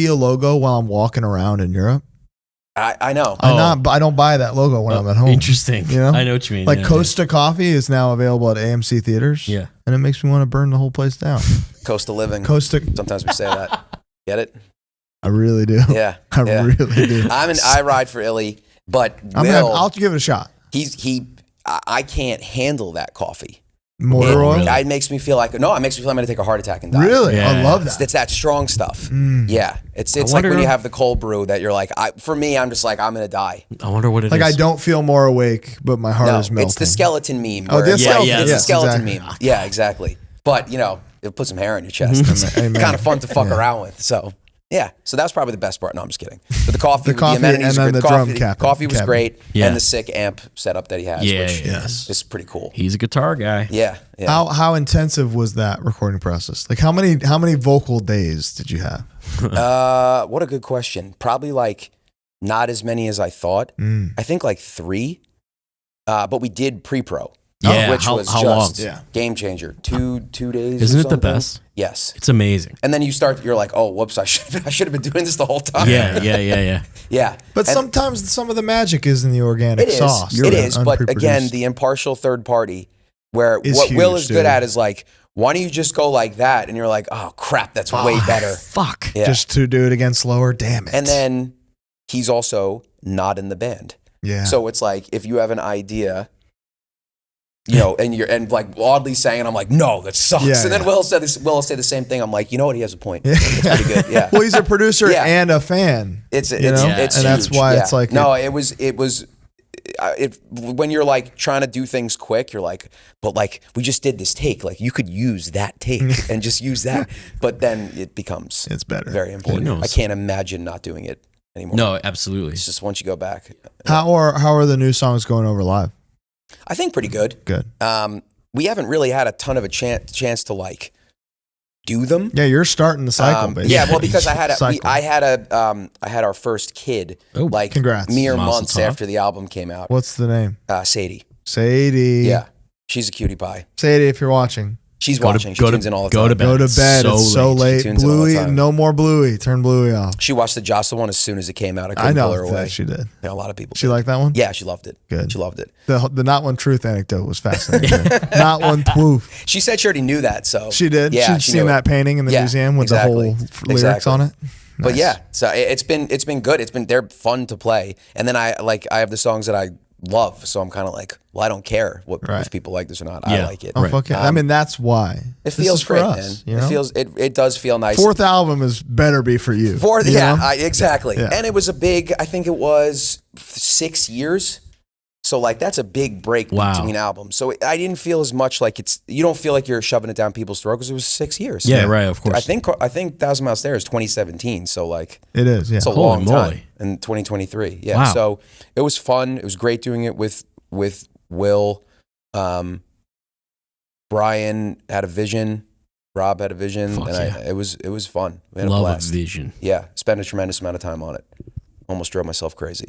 a logo while I'm walking around in Europe, I know. I don't buy that logo when I'm at home. Interesting. You know? I know what you mean. Like yeah, Costa Coffee is now available at AMC theaters. Yeah. And it makes me want to burn the whole place down. Coastal living. Costa. Sometimes we say that. Get it? I really do. Yeah. I really do. I ride for Illy, but I'll give it a shot. I can't handle that coffee. Motor oil. It makes me feel like it makes me feel I'm going to take a heart attack and die. Really? Yeah. I love that. It's that strong stuff. Yeah. It's like wonder- when you have the cold brew that you're like, for me, I'm just like, I'm going to die. I wonder what it is. Like I don't feel more awake, but my heart is melting. It's the skeleton meme. Oh, the skeleton. It's the Yes, skeleton exactly. meme. Yeah, exactly. But, it'll put some hair on your chest. It's Amen. kind of fun to fuck around with. So, yeah. So that's probably the best part. No, I'm just kidding. But the coffee, The coffee amenities and were then great. the drum cabin. Coffee was great. Yeah. And the sick amp setup that he has, which is pretty cool. He's a guitar guy. Yeah. How intensive was that recording process? Like how many vocal days did you have? What a good question. Probably like not as many as I thought. I think like 3. But we did pre-pro. Yeah, which was how just long? game changer. 2 days. Isn't or it the something. best? Yes. It's amazing. And then you're like, oh, whoops, I should have been doing this the whole time. Yeah. Yeah. But sometimes some of the magic is in the organic sauce. It is. But again, the impartial third party, where what Will is good at is like, why don't you just go like that? And you're like, oh crap, that's way better. Fuck. Yeah. Just to do it again slower. Damn it. And then he's also not in the band. Yeah. So it's like if you have an idea, and like oddly saying, I'm like, no, that sucks. Yeah, and then yeah. Will will say the same thing. I'm like, you know what? He has a point. It's pretty good. Yeah. Well, he's a producer Yeah. and a fan. It's and that's huge. why Yeah. it's like no. It was when you're like trying to do things quick, you're like, but like we just did this take. Like you could use that take and just use that. But then it becomes It's better. very important. Who knows? I can't imagine not doing it anymore. No, absolutely. It's just once you go back. How are the new songs going over live? I think pretty good. Good. We haven't really had a ton of a chance to like do them. Yeah, you're starting the cycle, basically. Yeah, well, because I had Cycle. I had our first kid like congrats. mere Mazel months tov. after the album came out. What's the name? Sadie. Sadie. Yeah, she's a cutie pie. Sadie, if you're watching. She's watching. She tunes in all the time. Go to bed. Go to bed. It's so late. She tunes in all the Bluey, time. no more Bluey. Turn Bluey off. She watched the Jocelyn one as soon as it came out. I I couldn't pull her know away. that she did. Yeah, a lot of people. She did. liked that one? Yeah, she loved it. Good. She loved it. The not one truth anecdote was fascinating. Not one twoof. She said she already knew that. So She did. Yeah, She'd she seen knew that it. painting in the museum with the whole lyrics on it. But Nice. yeah, so it's been good. They're fun to play. And then I have the songs that I love, so I'm kind of like, well, I don't care if people like this or not. I like it. Oh, fuck yeah. I mean, that's why. It feels great, for us, man. you know? It does feel nice. Fourth album is better be for you. Exactly. Yeah. And it was a big, I think it was 6 years. So like that's a big break between albums. So I didn't feel as much like you don't feel like you're shoving it down people's throat because it was 6 years. Yeah, right, of course. I think 1,000 Miles There is 2017. So like It is, yeah. it's a Holy long moly. time in 2023. Yeah. Wow. So it was fun. It was great doing it with Will. Brian had a vision. Rob had a vision. Fuck and yeah. it was fun. We had a Love of blast. vision. Yeah. Spent a tremendous amount of time on it. Almost drove myself crazy.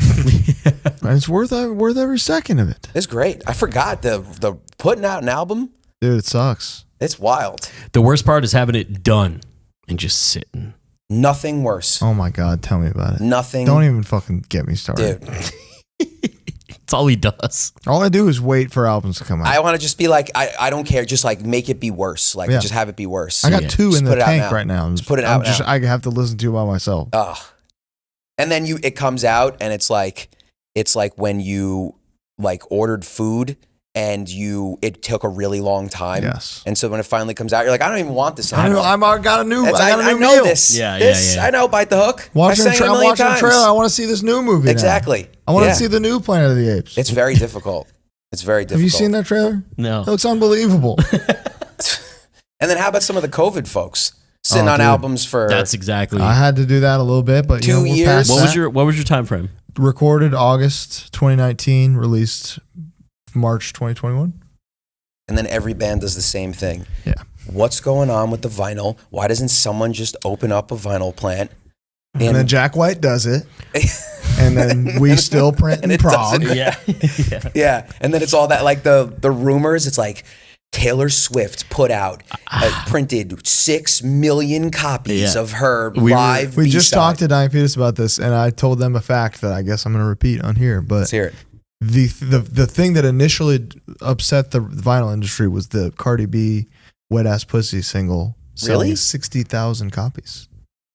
And it's worth every second of it. It's great. I forgot the putting out an album. Dude, it sucks. It's wild. The worst part is having it done and just sitting. Nothing worse. Oh my God, tell me about it. Nothing. Don't even fucking get me started. Dude. It's all he does. All I do is wait for albums to come out. I want to just be like, I don't care. Just like make it be worse. Like Yeah. just have it be worse. I got Yeah. two Just in put the it out tank now. right now. Just put it out now. I have to listen to it by myself. Ugh. And then it comes out and it's like when you like ordered food and it took a really long time. Yes. And so when it finally comes out, you're like, I don't even want this I anymore. got a new I know meal. this. Yeah, This, yeah. I know, Bite the Hook. Watching I sang it a I'm million watching the times. trailer. I want to see this new movie now. Exactly. I want Yeah. to see the new Planet of the Apes. It's very difficult. It's very difficult. Have you seen that trailer? No. It looks unbelievable. And then how about some of the COVID folks sitting on dude. albums for That's exactly. I had to do that a little bit, but 2 we're years? past What was that. your time frame? Recorded August 2019, released March 2021. and then every band does the same thing. Yeah. What's going on with the vinyl? Why doesn't someone just open up a vinyl plant? And then Jack White does it. And then we still print in it Prague. doesn't- Yeah. Yeah, and then it's all that like the rumors. It's like Taylor Swift put out printed 6 million copies Yeah. of her We were- live. We just B-side. talked to Dying Fetus about this, and I told them a fact that I guess I'm going to repeat on here. But Let's hear it. the thing that initially upset the vinyl industry was the Cardi B "Wet Ass Pussy" single selling Really? 60,000 copies,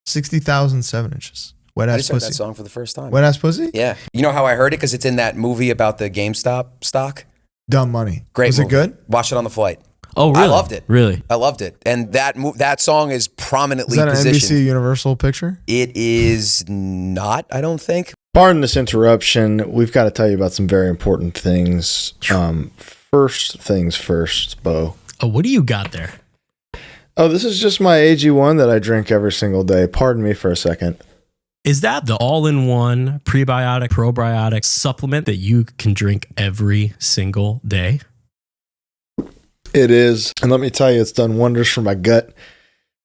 60,000 7-inches. Wet I Ass just heard Pussy. that song for the first time. Wet Ass Pussy. Yeah, you know how I heard it because it's in that movie about the GameStop stock. Dumb Money. Great. Was movie. it good? Watched it on the flight. Oh, really? I loved it. Really? I loved it, and that song is Is prominently that an positioned. NBC Universal picture? It is not. I don't think. Pardon this interruption. We've got to tell you about some very important things. First things first, Bo. Oh, what do you got there? Oh, this is just my AG1 that I drink every single day. Pardon me for a second. Is that the all-in-one prebiotic, probiotic supplement that you can drink every single day? It is. And let me tell you, it's done wonders for my gut.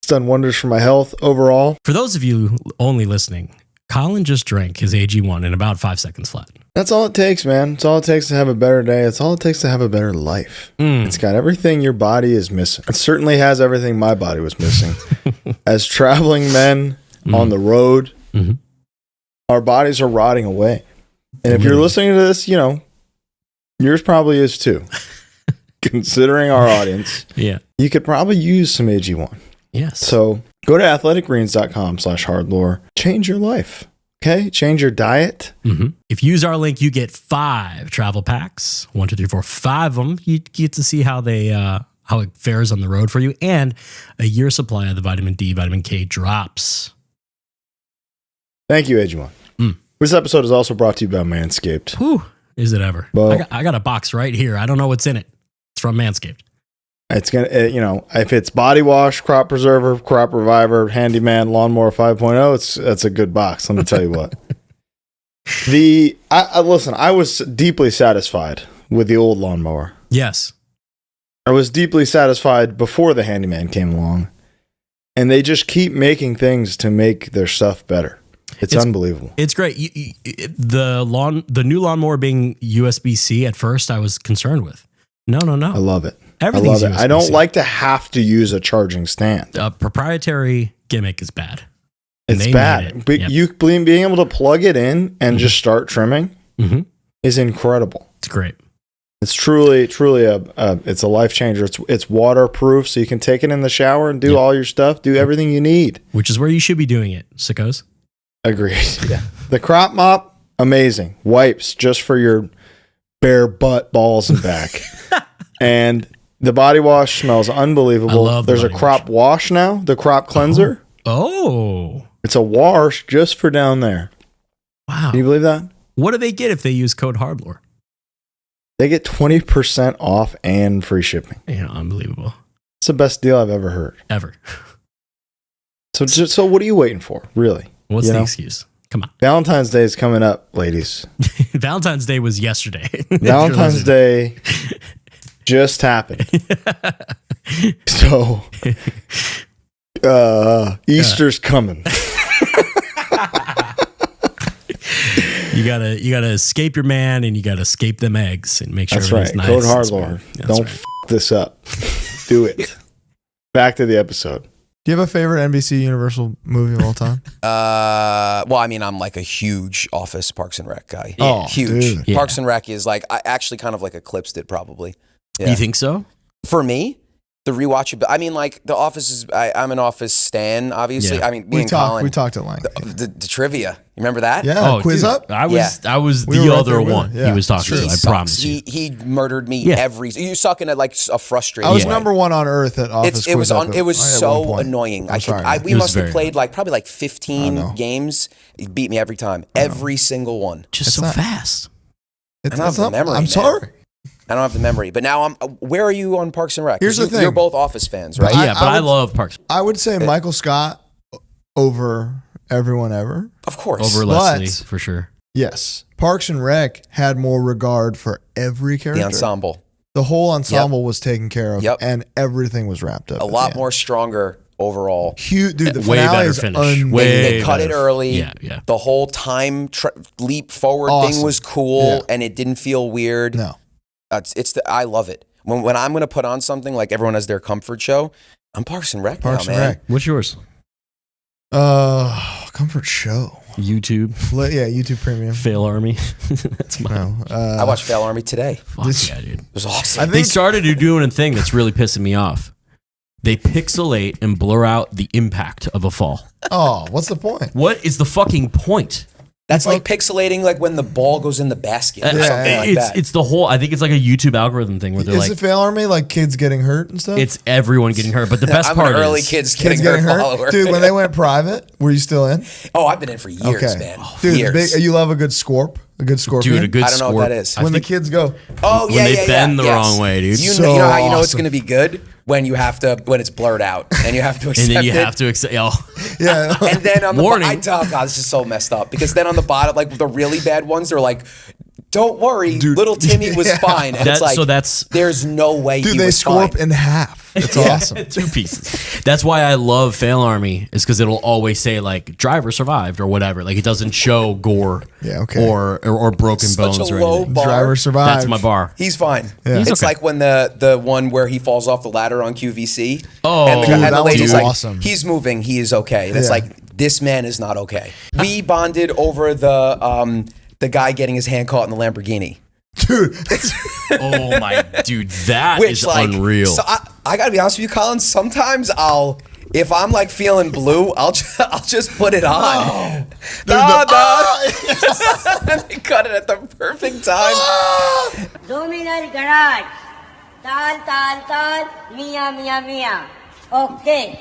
It's done wonders for my health overall. For those of you only listening, Colin just drank his AG1 in about 5 seconds flat. That's all it takes, man. It's all it takes to have a better day. It's all it takes to have a better life. Mm. It's got everything your body is missing. It certainly has everything my body was missing. As traveling men on the road, Mhm. our bodies are rotting away. And if you're Literally. listening to this, yours probably is too. Considering our audience, Yeah. you could probably use some AG1. Yes. So go to athleticgreens.com/hardlore. Change your life. Okay? Change your diet. Mhm. If you use our link, you get 5 travel packs. 1, 2, 3, 4, 5 of them. You get to see how how it fares on the road for you, and a year supply of the vitamin D, vitamin K drops. Thank you, AG1. Mm. This episode is also brought to you by Manscaped. Whew, is it ever? Well- I got a box right here. I don't know what's in it. It's from Manscaped. It's going to, if it's body wash, crop preserver, crop reviver, handyman, lawnmower 5.0, that's a good box. Let me tell you what. Listen, I was deeply satisfied with the old lawnmower. Yes. I was deeply satisfied before the handyman came along. And they just keep making things to make their stuff better. It's unbelievable. It's great. The new lawnmower being USB-C at first, I was concerned with. No. I love it. I love it. I don't like to have to use a charging stand. A proprietary gimmick is bad. It's bad. But you being able to plug it in and just start trimming is incredible. It's great. It's truly it's a life changer. It's waterproof, so you can take it in the shower and do all your stuff, do everything you need. Which is where you should be doing it, sickos. Agreed. Yeah. The crop mop, amazing. Wipes just for your bare butt, balls, and back. And the body wash smells unbelievable. There's a crop wash now, the crop cleanser. Oh. It's a wash just for down there. Wow. Can you believe that? What do they get if they use code HardLore? They get 20% off and free shipping. Yeah, unbelievable. It's the best deal I've ever heard. Ever. So what are you waiting for, really? What's the excuse? Come on. Valentine's Day is coming up, ladies. Valentine's Day was yesterday. Valentine's Day just happened. So Easter's coming. You gotta escape your man, and you gotta escape them eggs, and make sure that's right. Nice. Code HardLore. Don't f this up. Do it. Back to the episode. Do you have a favorite NBC Universal movie of all time? Well, I mean, I'm like a huge Office, Parks and Rec guy. Oh, huge. dude. Yeah. Parks and Rec is like, I actually kind of like eclipsed it probably. Yeah. You think so? For me, the rewatchability. I mean, like The Office is. I'm an Office stan, obviously. Yeah. I mean, me and Colin. We talked at length. The trivia. You remember that? Yeah. Quiz dude, up. I was We the were right other there with one him. Yeah. he was talking to. I promise you. He murdered me every. You sucking at like a frustrating. I was way. number one on Earth at Office. It was Quiz Up it was at so one point. annoying. I'm sorry, we It was must have very played like probably like 15 games. He beat me every time, every single one. Just so fast. I don't have the memory. I'm sorry. I don't have the memory, but now I'm. Where are you on Parks and Rec? Here's the thing. You're both Office fans, right? Yeah, but I love Parks. I would say Michael Scott over everyone ever. Of course. Over Leslie, for sure. Yes. Parks and Rec had more regard for every character. The ensemble. The whole ensemble was taken care of, and everything was wrapped up. A lot more stronger overall. Huge, dude. The Way finale better is finish. They cut it early. Yeah. The whole time leap forward thing was cool, and it didn't feel weird. No. I love it. When I'm going to put on something like everyone has their comfort show, I'm Parks and Rec Parks now, and man. Rec. What's yours? Comfort show. YouTube. Yeah, YouTube Premium. Fail Army. That's mine. No. I watched Fail Army today. Fuck yeah, dude. It was awesome. They started doing a thing that's really pissing me off. They pixelate and blur out the impact of a fall. Oh, what's the point? What is the fucking point? That's like pixelating, like when the ball goes in the basket or something like that. It's the whole. I think it's like a YouTube algorithm thing where they're Is like, it Fail Army like kids getting hurt and stuff? it's everyone getting hurt. But the best I'm part an early is kids getting hurt follower. Dude, when they went private, were you still in? Oh, I've been in for years, Okay. man. Dude, years. you love a good scorp? A good scorpion? dude, a good I don't know score. what that is. When the kids go, Oh, when yeah, they yeah, bend yeah. the wrong way, dude. You So know how you know it's awesome. going to be good? When it's blurred out and you have to accept and then you it. have to accept. Oh, yeah. And then on the Warning. oh god, this is so messed up because then on the bottom, like the really bad ones, they're like, "Don't worry, Dude, little Timmy was fine." And it's like, there's no way Dude, he they was scorp fine. in half. It's awesome. 2 pieces. That's why I love Fail Army, is because it'll always say like driver survived or whatever. Like it doesn't show gore, Yeah, okay. or broken Such bones a or low anything. bar. Driver survived. That's my bar. He's fine. Yeah. It's okay. like when the one where he falls off the ladder on QVC. Oh, and the, Dude, and the that was lady's like, awesome. he's moving, he is okay. And it's Yeah. like, this man is not okay. We bonded over the guy getting his hand caught in the Lamborghini. Dude, Oh my dude, that is unreal. So I gotta be honest with you, Colin. Sometimes if I'm like feeling blue, I'll just put it on. No. And they cut it at the perfect time. Dominal garage. Tan, mia, mia, mia. Okay.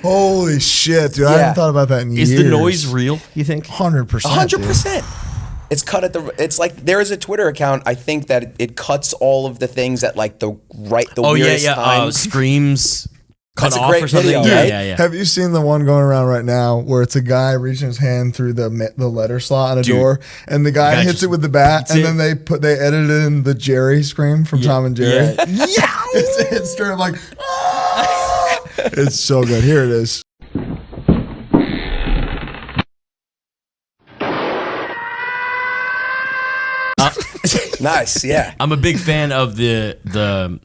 holy shit, dude. I Yeah. haven't thought about that in years. Is the noise real, you think? 100%. 100%. It's cut at it's like there is a Twitter account. I think that it cuts all of the things at like the weirdest times. Screams cut That's a off great or something. video, yeah, right? yeah. Have you seen the one going around right now where it's a guy reaching his hand through the letter slot on a door, and the guy hits just it with the bat, and beats then they edited in the Jerry scream from Tom and Jerry. Yeah. It's straight up like, it's so good. Here it is. Nice, yeah. I'm a big fan of the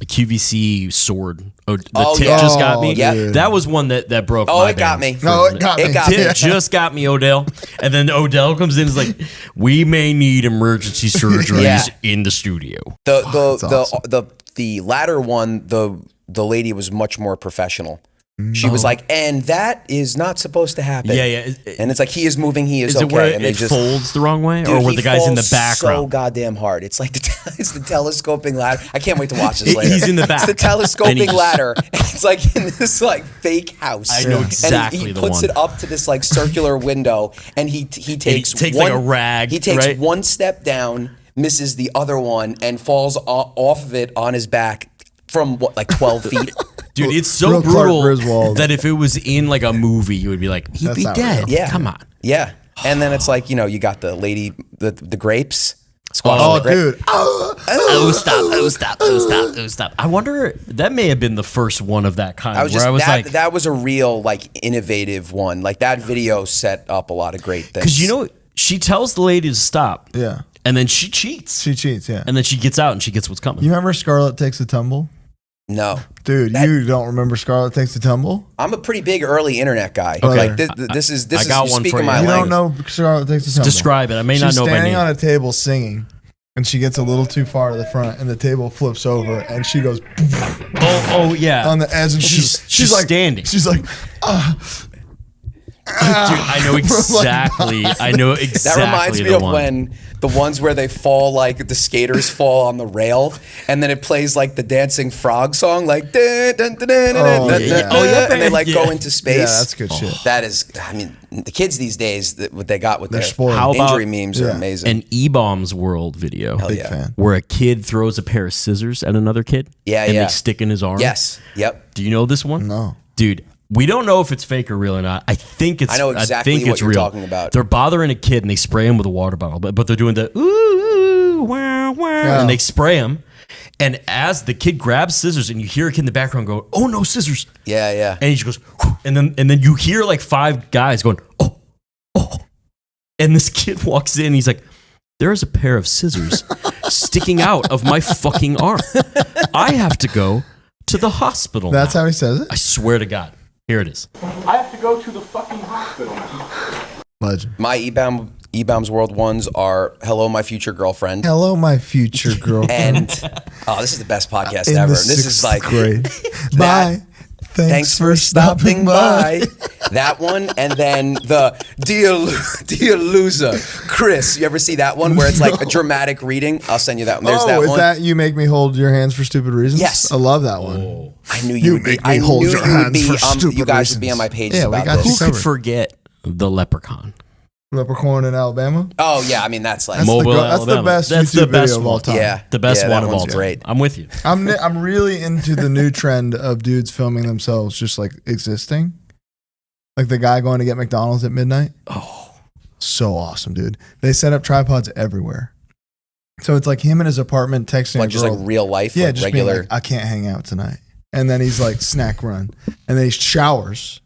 QVC sword. The tip just got me. Yeah. That was one that broke my it got bank. me. No, it got me. It got Tip me. just got me, Odell. And then Odell comes in and is like, we may need emergency surgeries in the studio. The latter one, the lady was much more professional. She was like, and that is not supposed to happen. Yeah. And it's like, he is moving, he is Is okay. it where and it folds the wrong way? Or were the guys in the background? So goddamn hard. It's like it's the telescoping ladder. I can't wait to watch this later. He's in the back. It's the telescoping ladder. And it's like in this like fake house. I know exactly and he the puts one. it up to this like circular window, and he takes takes one, like a rag. He takes right? one step down, misses the other one, and falls off of it on his back from what, like 12 feet. Dude, it's so Real Clark brutal Griswold. that if it was in like a movie, you would be like, he'd That's be not dead. Yeah. Come on. Yeah. And then it's like, you got the lady, the grapes. Squash Oh, the grape. dude. Oh, stop. I wonder, that may have been the first one of that kind. That was a real like innovative one. Like that video set up a lot of great things. Because she tells the lady to stop. Yeah. And then she cheats. She cheats, yeah. And then she gets out and she gets what's coming. You remember Scarlet Takes a Tumble? No. Dude, you don't remember Scarlet Takes a Tumble? I'm a pretty big early internet guy. Okay. Like this is I got one speaking for my you. You language. don't know Scarlet Takes a Tumble? Describe it. I may not She's know by standing name. on a table singing, and she gets a little too far to the front, and the table flips over, and she goes Oh, yeah. on the edge, and she's like standing. She's like, Dude, I know exactly. That reminds me the of one. when the ones where they fall, like the skaters fall on the rail, and then it plays like the dancing frog song, like dun, dun, dun, dun, Oh, dun, yeah. dun, Oh, yeah, and they like yeah. go into space. yeah, that's good shit. That is, I mean, the kids these days, what they got with They're their spoiled. How about- injury memes are amazing. An E-Bombs World video Hell Big yeah. fan. where a kid throws a pair of scissors at another kid. Yeah, and yeah. they stick in his arm. Yes. Yep. Do you know this one? No. Dude, we don't know if it's fake or real or not. I think it's. I know exactly think what it's you're real. talking about. They're bothering a kid and they spray him with a water bottle, but they're doing the ooh, wow, wow, and they spray him. And as the kid grabs scissors, and you hear a kid in the background go, "Oh no, scissors!" Yeah, yeah. And he just goes, "Whew," and then you hear like 5 guys going, "Oh, oh," and this kid walks in. He's like, "There is a pair of scissors sticking out of my fucking arm. I have to go to the hospital." That's now. how he says it? I swear to God. Here it is. I have to go to the fucking hospital now. Legend. My E-Bombs World ones are "Hello, my future girlfriend," Hello, my future girlfriend. and oh, this is the best podcast In ever. the This is sixth like grade. Bye. Thanks for stopping by. That one, and then the dear loser, Chris. You ever see that one where it's like a dramatic reading? I'll send you that one. There's that is one. that You Make Me Hold Your Hands for Stupid Reasons? Yes. I love that one. I knew You you would be. make me I hold knew your you would hands be. for stupid You guys would be on my reasons. pages Yeah, we about got this. you Who could covered. forget the leprechaun? Leprechaun in Alabama? Oh yeah, I mean that's like That's the Mobile, that's the Alabama. best That's YouTube the best video of all one. time. yeah, The best yeah, one that of all one's time. great. I'm with you. I'm really into the new trend of dudes filming themselves just like existing. Like the guy going to get McDonald's at midnight. Oh, so awesome, dude. They set up tripods everywhere. So it's like him in his apartment texting Like a just girl. like real life, Yeah, like just being regular. like, I can't hang out tonight. And then he's like, snack run. And then he showers,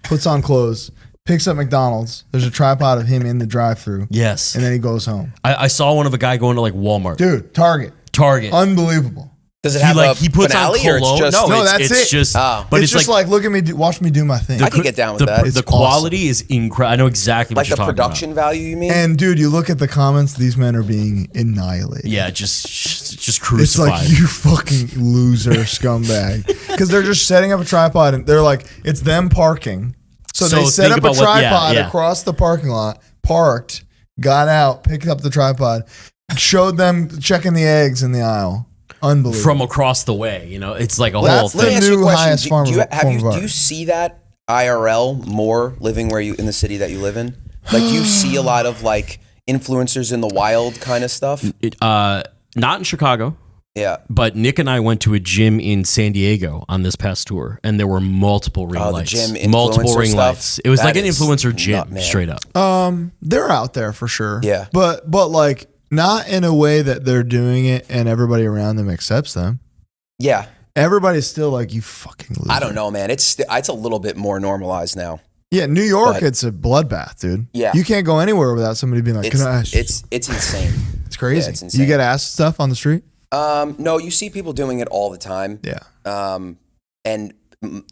puts on clothes, picks up McDonald's. There's a tripod of him in the drive-thru. Yes. And then he goes home. I saw one of a guy going to like Walmart. Dude, Target. Target. Unbelievable. Does it have he puts finale on or it's cologne. just? No, it's, that's it's it. just. Oh. But it's just like, look at me, watch me do my thing. I could get down with that. The It's quality is incredible. I know exactly what Like you're the talking production value, you mean? And dude, you look at the comments, these men are being annihilated. about. Yeah, just It's crucified. like, you fucking loser scumbag. Because they're just setting up a tripod and they're like, it's them parking. So So they set think up a about what- yeah, tripod yeah. across the parking lot, parked, got out, picked up the tripod, showed them checking the eggs in the aisle. Unbelievable. From across the way, it's like a That's whole the Let me thing. ask you a new question. highest form do you, of- have form you, of do art. you see that IRL more living where you in the city that you live in? Like, do you see a lot of like influencers in the wild kind of stuff? Not in Chicago, Yeah. but Nick and I went to a gym in San Diego on this past tour, and there were multiple ring Oh, the lights. gym Multiple influencer ring stuff? lights. It was That like an is influencer gym, nut, man. straight up. They're out there for sure. Yeah. But like not in a way that they're doing it and everybody around them accepts them. Yeah. Everybody's still like, you fucking loser. I don't know, man. It's a little bit more normalized now. Yeah, New York, But- it's a bloodbath, dude. Yeah. You can't go anywhere without somebody being like, It's can I ask you-" it's insane. It's crazy. Yeah, it's insane. You get asked stuff on the street? No, you see people doing it all the time. Yeah. And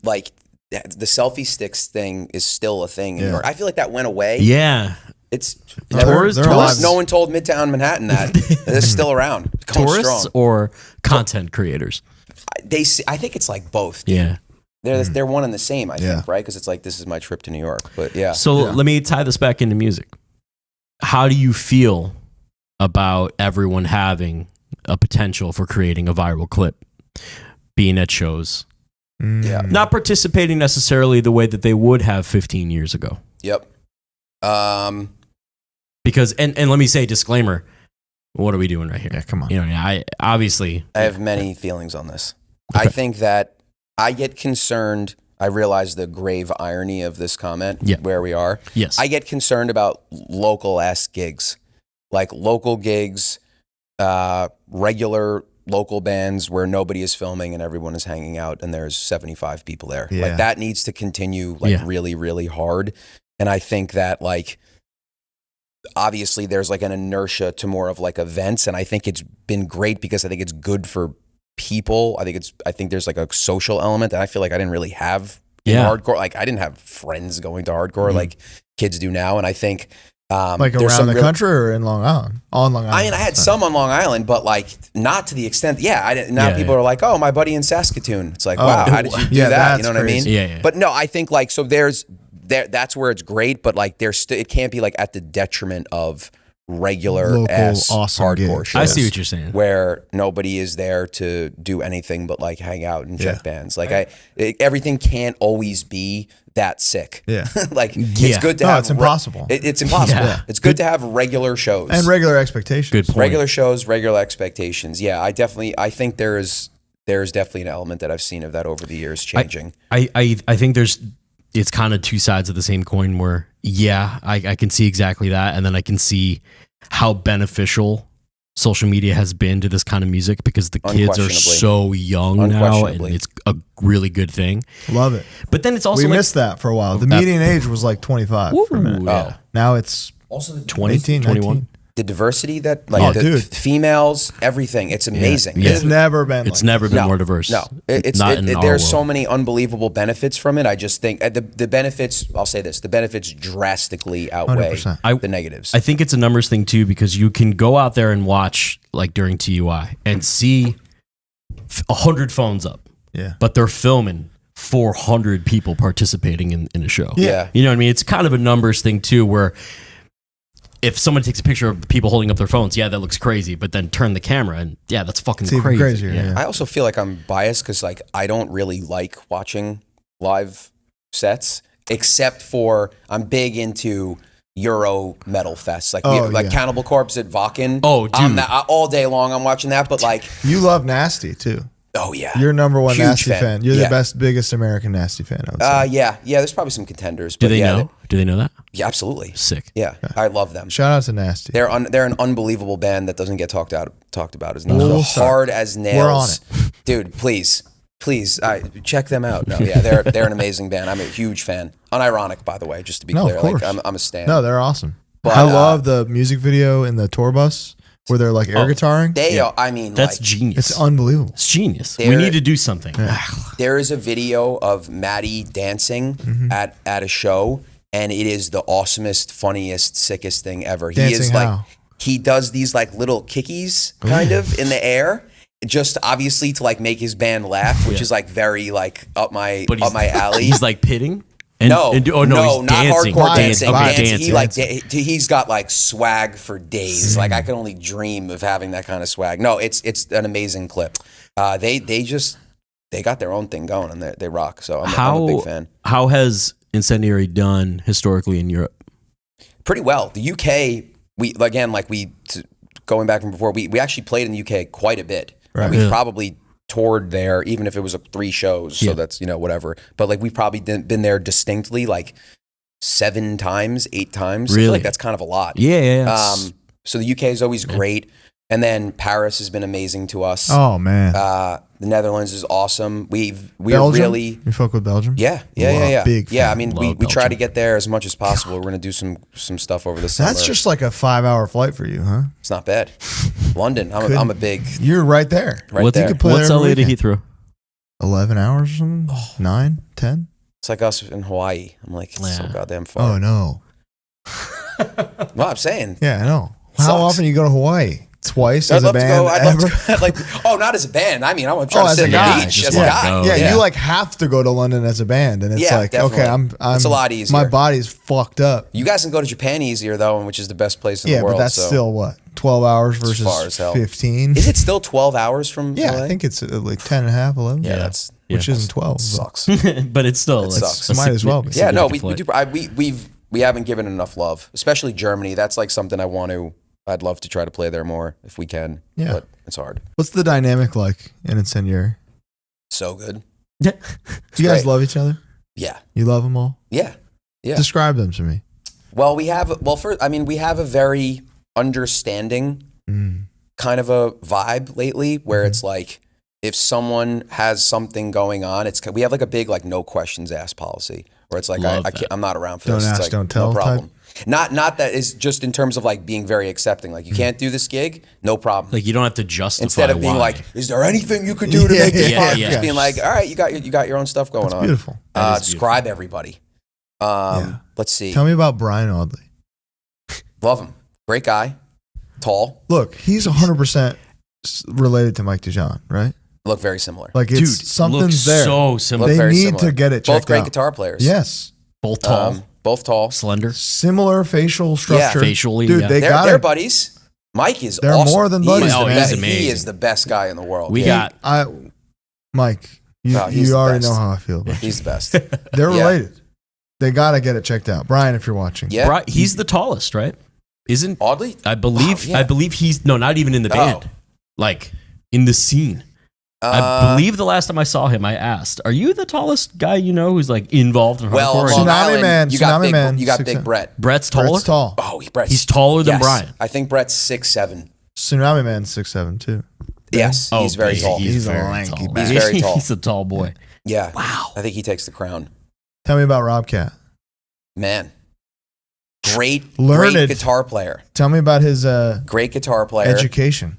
like the selfie sticks thing is still a thing in Yeah. New York. I feel like that went away. Yeah. It's Tourists? they're alive. no one told Midtown Manhattan that. It's still around. It's going Tourists strong. or content creators? I think it's like both. Dude. Yeah. They're one and the same, I Yeah. think, right? Because it's like, this is my trip to New York. But yeah. So let me tie this back into music. How do you feel about everyone having a potential for creating a viral clip, being at shows, Yeah. not participating necessarily the way that they would have 15 years ago? Yep. Because, and let me say, disclaimer, what are we doing right here? Yeah, come on. You know, I obviously... I have many feelings on this. Okay. I think that I get concerned. I realize the grave irony of this comment, where we are. Yes. I get concerned about local-ass gigs, like local gigs, regular local bands where nobody is filming and everyone is hanging out and there's 75 people there. Yeah. Like that needs to continue really, really hard. And I think that like, obviously there's like an inertia to more of like events. And I think it's been great because I think it's good for people. I think there's like a social element that I feel like I didn't really have in hardcore. Like I didn't have friends going to hardcore like kids do now. And I think like around the country or in Long Island? On Long Island. I mean, I had some on Long Island, but like not to the extent. Yeah, I didn't. Now people are like, "Oh, my buddy in Saskatoon." It's like, wow, how did you do that? You know what crazy. I mean? But no, I think like so. That's where it's great, but like it can't be like at the detriment of regular Local, ass awesome hardcore gigs. shows. I see what you're saying. Where nobody is there to do anything but like hang out and check bands. Like everything can't always be that sick. Yeah. Like it's good to have. It's impossible. It's impossible. Yeah. It's good to have regular shows And regular expectations. Good point. regular shows, regular expectations. Yeah, I think there's definitely an element that I've seen of that over the years changing. I think it's kind of two sides of the same coin where, I can see exactly that. And then I can see how beneficial social media has been to this kind of music because the kids are so young now and it's a really good thing. Love it. But then it's also we like, missed that for a while. The median age was like 25 for a minute. yeah. Now it's Also the 20, 18, 21. 19. the diversity that like the females, everything. It's amazing. Yeah. It's never been It's like never been No, more diverse. No, it's not in our there's world. so many unbelievable benefits from it. I just think the benefits. I'll say this: the benefits drastically outweigh 100%. the negatives. I think it's a numbers thing too because you can go out there and watch like during TUI and see 100 phones up, but they're filming 400 people participating in a show. Yeah. You know what I mean? It's kind of a numbers thing too where if someone takes a picture of the people holding up their phones, that looks crazy, but then turn the camera and that's fucking It's even crazy. crazier, yeah. I also feel like I'm biased because like I don't really like watching live sets, except for I'm big into Euro metal fests, like Cannibal Corpse at Wacken. Oh, dude. All day long I'm watching that, but like You love Nasty too. oh yeah, You're number one Huge Nasty fan. You're Yeah. the biggest American Nasty fan. I would say. yeah, there's probably some contenders. Do But they yeah, know? Do they know that? Yeah, absolutely. Sick. Yeah, I love them. Shout out to Nasty. They're an unbelievable band that doesn't get talked about as much. We'll Hard as nails. We're on it. Dude. Please, check them out. No, yeah, they're an amazing band. I'm a huge fan. Unironic, by the way, just to be No, clear. of course. Like I'm a stan. No, they're awesome. But, I love the music video in the tour bus where they're like air guitarring. They are. I mean, That's like, genius. It's unbelievable. It's genius. We They're- need to do something. there is a video of Maddie dancing at a show, and it is the awesomest, funniest, sickest thing ever. He Dancing is like how? he does these like little kickies kind of in the air. Just obviously to like make his band laugh, which is like very like up my alley. He's like pitting. No, he's not dancing. hardcore dancing. Okay, dancing. He's got like swag for days. Like I can only dream of having that kind of swag. No, it's an amazing clip. They got their own thing going and they rock. So I'm a big fan. How has Incendiary done historically in Europe? Pretty well. The UK, going back from before, we actually played in the UK quite a bit. Right. We've probably toured there, even if it was 3 shows. So that's, whatever. But like we've probably been there distinctly like 7 times, 8 times. Really? I feel like that's kind of a lot. Yeah. So the UK is always great. And then Paris has been amazing to us. Oh man, the Netherlands is awesome. We are Belgium? really. You fuck with Belgium? Yeah. Big fan. Yeah, I mean, we try Belgium. to get there as much as possible. We're gonna do some stuff over the summer. That's just like a 5-hour flight for you, huh? It's not bad. London. I'm a big You're right there. right there. You could play What's there every LA to weekend. Heathrow? 11 hours or something? 9, 10? It's like us in Hawaii. I'm like, it's so Yeah. goddamn far. Oh no. Well, I'm saying. Yeah, I know. How Sucks. often you go to Hawaii? Twice I'd as a love to band go. I'd ever? love to. Like, not as a band. I mean, I'm trying to as sit a on guy. the beach Just as a wanna guy. go. Yeah, Yeah. you like have to go to London as a band, and it's Yeah, like, definitely. okay, I'm It's a lot easier. My body's fucked up. You guys can go to Japan easier though, which is the best place in Yeah, the world. but that's so. still what 12 hours far as versus hell. 15. Is it still 12 hours from? Yeah, LA? I think it's like 10 and a half, 11. Yeah, that's which isn't 12. but- sucks. But it's still like sucks. a Might as well be. Yeah, no, we significant do. We haven't given enough love, especially Germany. That's like something I'd love to try to play there more if we can. Yeah. But it's hard. What's the dynamic like in Incendiary? So good. flight. Do you guys great. love each other? Yeah. You love them all? Yeah. Yeah. Describe them to me. Well, we have a very understanding kind of a vibe lately where it's like if someone has something going on, we have like a big like no questions asked policy where it's like I'm not around for Don't this. ask, It's like, don't tell no problem. type? Not that is just in terms of like being very accepting. Like you can't do this gig, no problem. Like you don't have to justify Instead of being why. like, is there anything you could do to Yeah, make this yeah, fun? yeah. Just being like, all right, you got your own stuff going on. Beautiful. That is Describe everybody. Yeah. Let's see. Tell me about Brian Audley. Love him. Great guy. Tall. Look, he's 100% related to Mike DeJohn, right? Look very similar. Like Dude, it's something's looks there. so similar. Look They very need similar. to get it checked Both great out. guitar players. Yes. Both tall, Both tall. slender. Similar facial structure. Facially, Dude, yeah. they They're got they're it. buddies. Mike is They're awesome. more than He buddies, is the man. best- He's amazing. He is the best guy in the world. We Yeah. got Mike, No, he's you the already best. know how I feel about it. He's the best. They're Yeah. related. They got to get it checked out. Brian, if you're watching. Yeah. he's the tallest, right? Isn't Oddly? I believe Wow, yeah. I believe he's not even in the band. Oh. Like in the scene. I believe the last time I saw him, I asked, "Are you the tallest guy you know who's like involved in Well, hardcore?" Long Tsunami Island, Man, you got Tsunami big, Man, you got 6'7". big Brett. Brett's taller. Brett's tall. Oh, Brett's He's taller than yes. Brian. I think Brett's 6'7". Tsunami Man's 6'7" too. Yes, he's very tall. He's a very lanky tall. bastard. He's very tall. He's a tall boy. Yeah. Wow. I think he takes the crown. Tell me about Rob Cat. Man. Great Learned. guitar player. Tell me about his Great guitar player. education.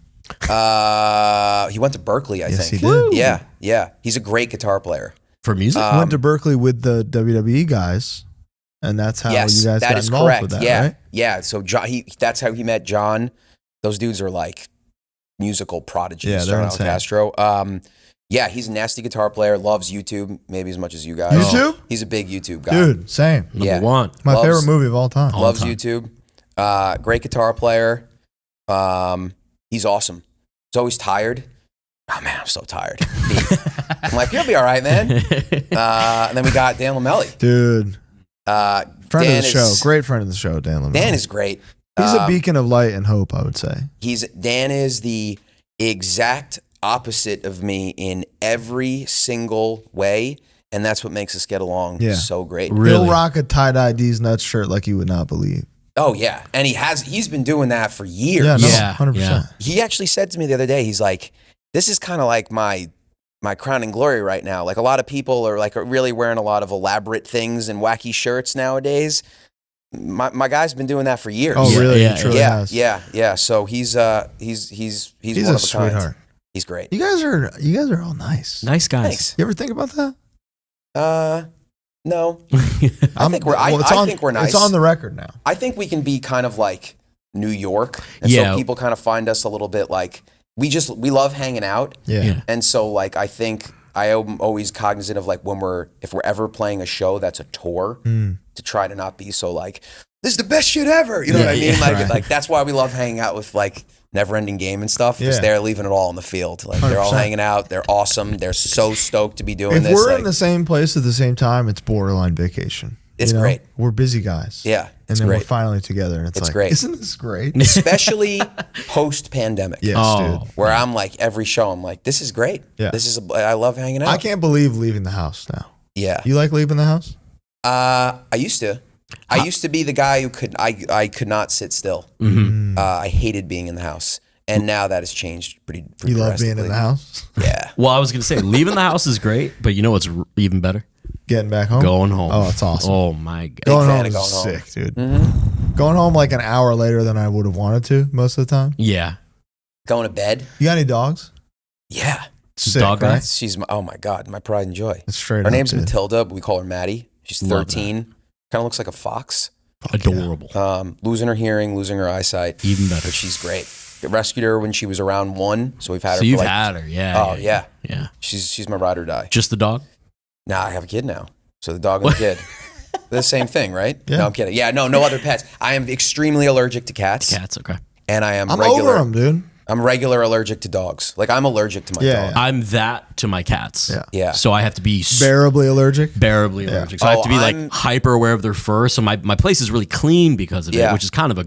He went to Berkeley, I Yes, think. he did. Yeah. He's a great guitar player. For music? Went to Berkeley with the WWE guys, and that's how yes, you guys that got is involved correct. with that, yeah. right? Yeah. So John, that's how he met John. Those dudes are like musical prodigies. Yeah, they're John insane. Castro. Yeah, he's a nasty guitar player. Loves YouTube, maybe as much as you guys. YouTube? He's a big YouTube guy. Dude, same. Number one. My Loves- favorite movie of all time. Loves time. YouTube. Great guitar player. He's awesome. He's always tired. Oh man, I'm so tired. I'm like, you'll be all right, man. And then we got Dan Lamelli. Dude, friend Dan of the show. is- Great friend of the show, Dan Lemon. Dan is great. He's a beacon of light and hope, I would say. Dan is the exact opposite of me in every single way, and that's what makes us get along so great. Really? He'll rock a tie-dye D's Nuts shirt like you would not believe. Oh yeah, and he's been doing that for years. Yeah, no, Yeah, 100%. yeah. He actually said to me the other day, he's like, this is kind of like my crowning glory right now. Like a lot of people are like really wearing a lot of elaborate things and wacky shirts nowadays. My guy's been doing that for years. Oh, really? Yeah, He truly has. yeah. So he's one a of a kind. sweetheart. He's great. You guys are all nice. Nice guys. Thanks. You ever think about that? No. I think we're nice. It's on the record now. I think we can be kind of like New York, and Yeah. so people kind of find us a little bit like we love hanging out. Yeah. Yeah. And so, like, I think I am always cognizant of like if we're ever playing a show that's a tour, to try to not be so like, this is the best shit ever. You know what I mean? Like that's why we love hanging out with like Never Ending Game and stuff, because Yeah. they're leaving it all on the field. Like they're all 100%. hanging out. They're awesome. They're so stoked to be doing If this. we're like, in the same place at the same time, it's borderline vacation. It's You know? great. We're busy guys. Yeah, And it's then we're great. finally together, and it's It's like, great. isn't this great? Especially post-pandemic. Yes, Oh. dude. Where I'm like, every show, I'm like, this is great. Yeah. I love hanging out. I can't believe leaving the house now. Yeah. You like leaving the house? I used to. I used to be the guy who I could not sit still. I hated being in the house. And now that has changed pretty You love being in drastically. the house? Yeah. Well, I was gonna say leaving the house is great, but you know what's even better? Getting back home? Going home. Oh, it's awesome. Oh my god. Going fan home of is going home. sick, dude. Going home like an hour later than I would have wanted to most of the time. Yeah. Going to bed. You got any dogs? Yeah. Sick, Dog guy? right? She's oh my God, my pride and joy. It's straight Her up, name's dude. Matilda, but we call her Maddie. She's Love 13. Kind of looks like a fox. Adorable. Losing her hearing, losing her eyesight. Even better. But she's great. I rescued her when she was around 1, so we've had her So for you've like, had her, yeah. Oh yeah. Yeah. She's my ride or die. Just the dog? Nah, I have a kid now. So the dog and the kid. They're the same thing, right? Yeah. No, I'm kidding. Yeah, no other pets. I am extremely allergic to cats. Cats, okay. And I am I'm regular. over them, dude. I'm regular allergic to dogs. Like I'm allergic to my Yeah, dog. I'm that to my cats. Yeah. Yeah. So I have to be Bearably allergic. bearably allergic. So I have to be like I'm- hyper aware of their fur. So my place is really clean because of Yeah. it, which is kind of a,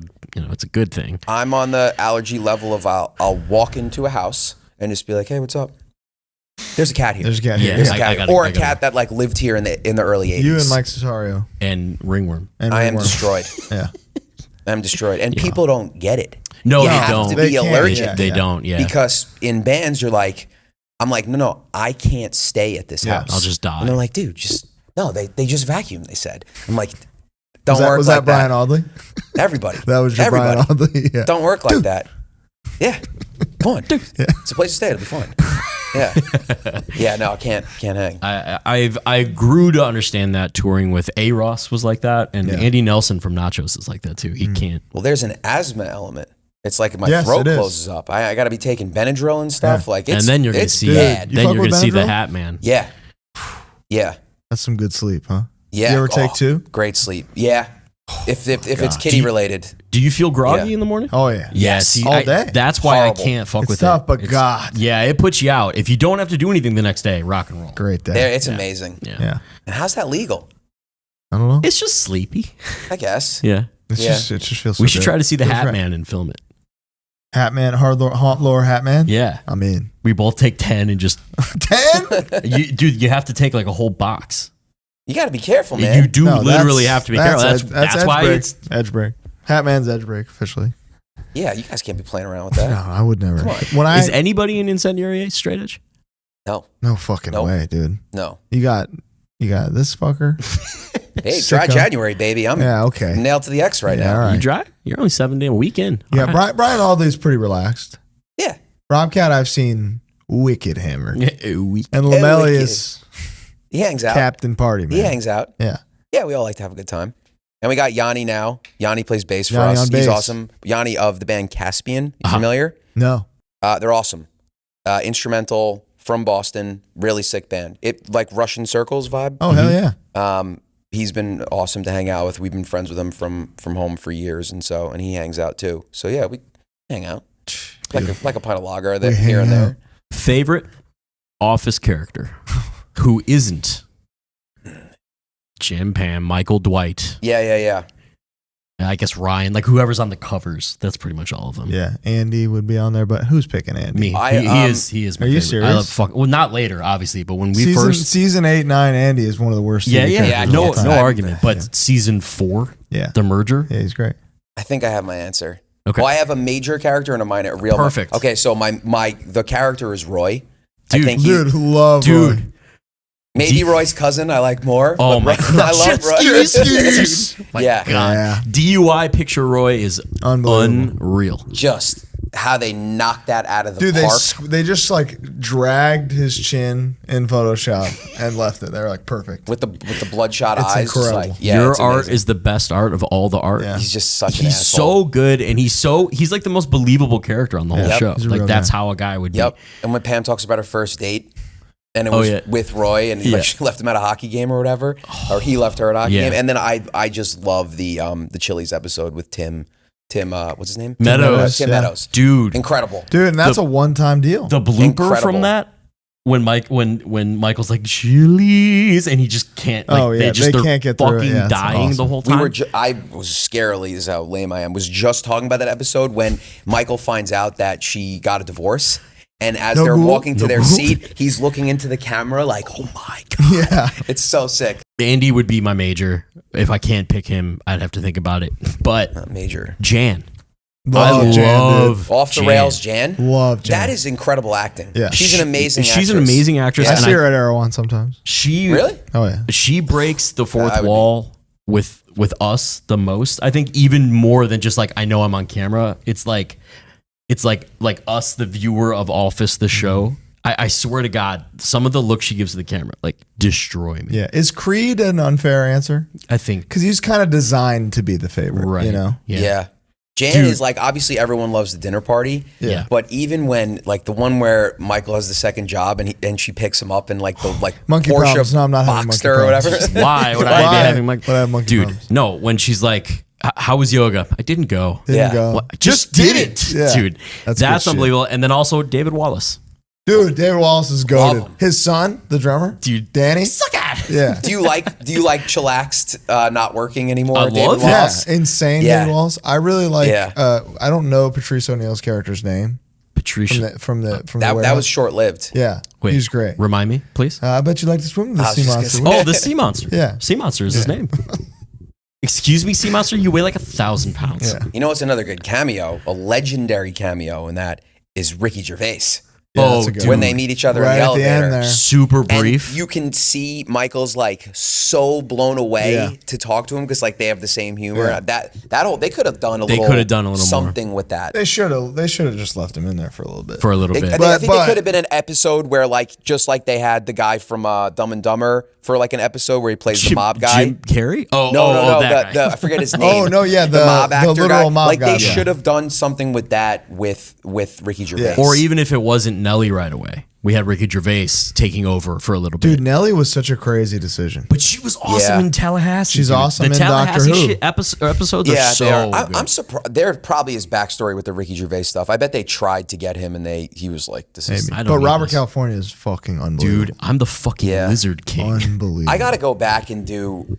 it's a good thing. I'm on the allergy level of I'll walk into a house and just be like, hey, what's up? There's a cat here. There's a cat Yeah. here. There's a I cat here. gotta- Or I a gotta- cat that like lived here in the early 80s. You and Mike Cesario. And ringworm. And I am Ringworm. destroyed. Yeah. I'm destroyed. And people don't get it. No, You they have don't. to They be can't, allergic. yeah. They don't, yeah. Because in bands, you're like, I'm like, no, I can't stay at this Yeah. house. I'll just die. And they're like, dude, they just vacuum, they said. I'm like, don't Was that, work was like that Brian Audley? Everybody. That was your Everybody. Brian Audley. Yeah. Don't work like that. Yeah. Come on. It's a place to stay. It'll be fun. Yeah. Yeah, no, I can't hang. I grew to understand that touring with A. Ross was like that, and Andy Nelson from Nachos is like that too. He can't. Well, there's an asthma element. It's like my Yes, throat it is. closes up. I got to be taking Benadryl and stuff. Yeah. Like, it's, And then you're gonna it's see bad. You then fuck you're with gonna see the Benadryl? Hat Man. Yeah. Yeah. That's some good sleep, huh? Yeah. You ever take two? Great sleep. Yeah. If it's kitty Do you- related. Do you feel groggy Yeah. in the morning? Oh yeah. Yes, All day. That's why Horrible. I can't fuck It's with tough, it. but God. Yeah, it puts you out. If you don't have to do anything the next day, rock and roll. Great day. It's amazing. Yeah. Yeah. And how's that legal? I don't know. It's just sleepy. I guess. Yeah. It Yeah. just feels so We should good. try to see the Feels Hat right. Man and film it. Hat Man, HardLore Hat Man. Yeah. I mean, We both take 10 and just 10. dude, you have to take like a whole box. You got to be careful, man. You do literally have to be careful. That's edge why break. it's edge break. Hat Man's edge break officially. Yeah, you guys can't be playing around with No, that. I would never. Come on. When I Is anybody in Incendiary straight edge? No. no fucking Nope. way, dude. No. You got this fucker. Hey, dry Sicko. January, baby. I'm Yeah, okay. nailed to the X right Yeah, now. all right. You dry? You're only 7 days a weekend. Yeah, Brian Audley's pretty relaxed. Yeah. Robcat, I've seen wicked hammered. Yeah. And Lamelli wicked. is He hangs out. Captain Party, man. He hangs out. Yeah. Yeah, we all like to have a good time. And we got Yanni now. Yanni plays bass for Yanni us. on He's bass. awesome. Yanni of the band Caspian. You familiar? No. They're awesome. Instrumental from Boston. Really sick band. It like Russian Circles vibe. Oh, hell yeah. He's been awesome to hang out with. We've been friends with him from home for years, and he hangs out too. So yeah, we hang out like a pint of lager there, We hang here and there. out. Favorite office character who isn't Jim, Pam, Michael, Dwight, Yeah. I guess Ryan, like whoever's on the covers. That's pretty much all of them. Yeah. Andy would be on there, but who's picking Andy? Me. He is my Are you favorite. I love serious? well, not later, obviously, but when we first season 8, 9, Andy is one of the worst. Yeah, TV yeah, characters of no all time. argument. But Yeah. season 4, Yeah. the merger. Yeah, he's great. I think I have my answer. Okay. Well, I have a major character and a minor, a real. Perfect. Okay, so the character is Roy. Dude, I think Dude, love Roy. Dude. maybe Roy's cousin I like more. Oh but my Roy- God. I love Jet Roy. skis. My Yeah. God. Yeah. DUI picture Roy is Unbelievable. unreal. Just how they knocked that out of the Dude, park. they just like dragged his chin in Photoshop and left it. They were like perfect. with the bloodshot It's eyes. Just incredible. like, yeah, Your it's art amazing. is the best art of all the art. Yeah. He's just such an He's asshole. so good, and he's like the most believable character on the whole Yep. show. He's a Like real that's guy. how a guy would be. Yep. And when Pam talks about her first date, and it Oh, was yeah. with Roy, and Yeah. like she left him at a hockey game or whatever, or he left her at a hockey Yeah. game, and then I just love the Chili's episode with Tim, what's his name? Meadows. Tim Yeah. Meadows. Dude, Incredible. Dude, and that's a one-time deal. the blooper Incredible. from that when Michael's like Chili's and he just can't. Like, Oh, yeah, they're can't get through it. fucking Yeah, it's dying awesome. the whole time. I was scarily as how lame I am. Was just talking about that episode when Michael finds out that she got a divorce. And as No they're ghoul? walking to No their ghoul? seat, he's looking into the camera like, oh my God. Yeah. It's so sick. Andy would be my major. If I can't pick him, I'd have to think about it. But Not major. Jan, love Off the rails, Jan. Love Jan. That is incredible acting. Yeah. She's an amazing actress. She's an amazing actress. I and see her at Erewhon sometimes. Really? Oh yeah. She breaks the fourth wall with us the most. I think even more than just like I know I'm on camera. It's like us, the viewer of Office, the show. I swear to God, some of the looks she gives to the camera like destroy me. Yeah. Is Creed an unfair answer? I think Because he's kind of designed to be the favorite. right. You know. Yeah. Jan is like, obviously everyone loves the dinner party. Yeah. But even when like the one where Michael has the second job and she picks him up and like the Monkey Porsche problems. No, I'm not having monkey Boxster or whatever. problems. Why would I be having my Would I have monkey dude? problems? No, when she's like, "How was yoga?" I didn't go. Didn't go. Well, I just did it, Yeah. dude. That's That's good shit. unbelievable. And then also David Wallace, Dude, David Wallace is Love goated. him. His son, the drummer, dude. Danny. Suck at. Yeah. Do you like chillaxed not working anymore? I David love Yeah, Wallace? insane Yeah. David Wallace. I really like. Yeah. I don't know Patrice O'Neal's character's name Patricia. from the That warehouse. was short lived. Yeah, Wait, he's great. Remind me, please. I bet you like to swim with the I was sea just gonna monster. say- Oh, the sea monster. Yeah. Sea monster is his name. Excuse me, sea monster. You weigh like 1,000 pounds. Yeah. You know what's another good cameo? A legendary cameo in that is Ricky Gervais. Yeah, that's a good dude. When they meet each other Right in the at the elevator. end there. Super And brief. you can see Michael's like so blown away Yeah. to talk to him because like they have the same humor. Yeah. That whole they could have done a They little could have done a little more. something with that. They should have just left him in there for a little bit. for a little I bit. think, But- I think but- it could have been an episode where like just like they had the guy from Dumb and Dumber for like an episode where he plays the mob guy. Jim Carrey? Oh, No, that guy. I forget his name. Oh, no, yeah, the mob actor literal guy. mob like guy, they yeah. should have done something with that with Ricky Gervais. Yeah. Or even if it wasn't Nelly right away, we had Ricky Gervais taking over for a little bit. Dude, Nelly was such a crazy decision. But she was awesome Yeah. in Tallahassee. She's dude. awesome the in Tallahassee Doctor Who. shit episodes Yeah, are so they are. good. I'm surprised. There probably is backstory with the Ricky Gervais stuff. I bet they tried to get him, and he was like, "This is." Maybe. I don't But need Robert this. California is fucking unbelievable. Dude, I'm the fucking Yeah. lizard king. Unbelievable. I got to go back and do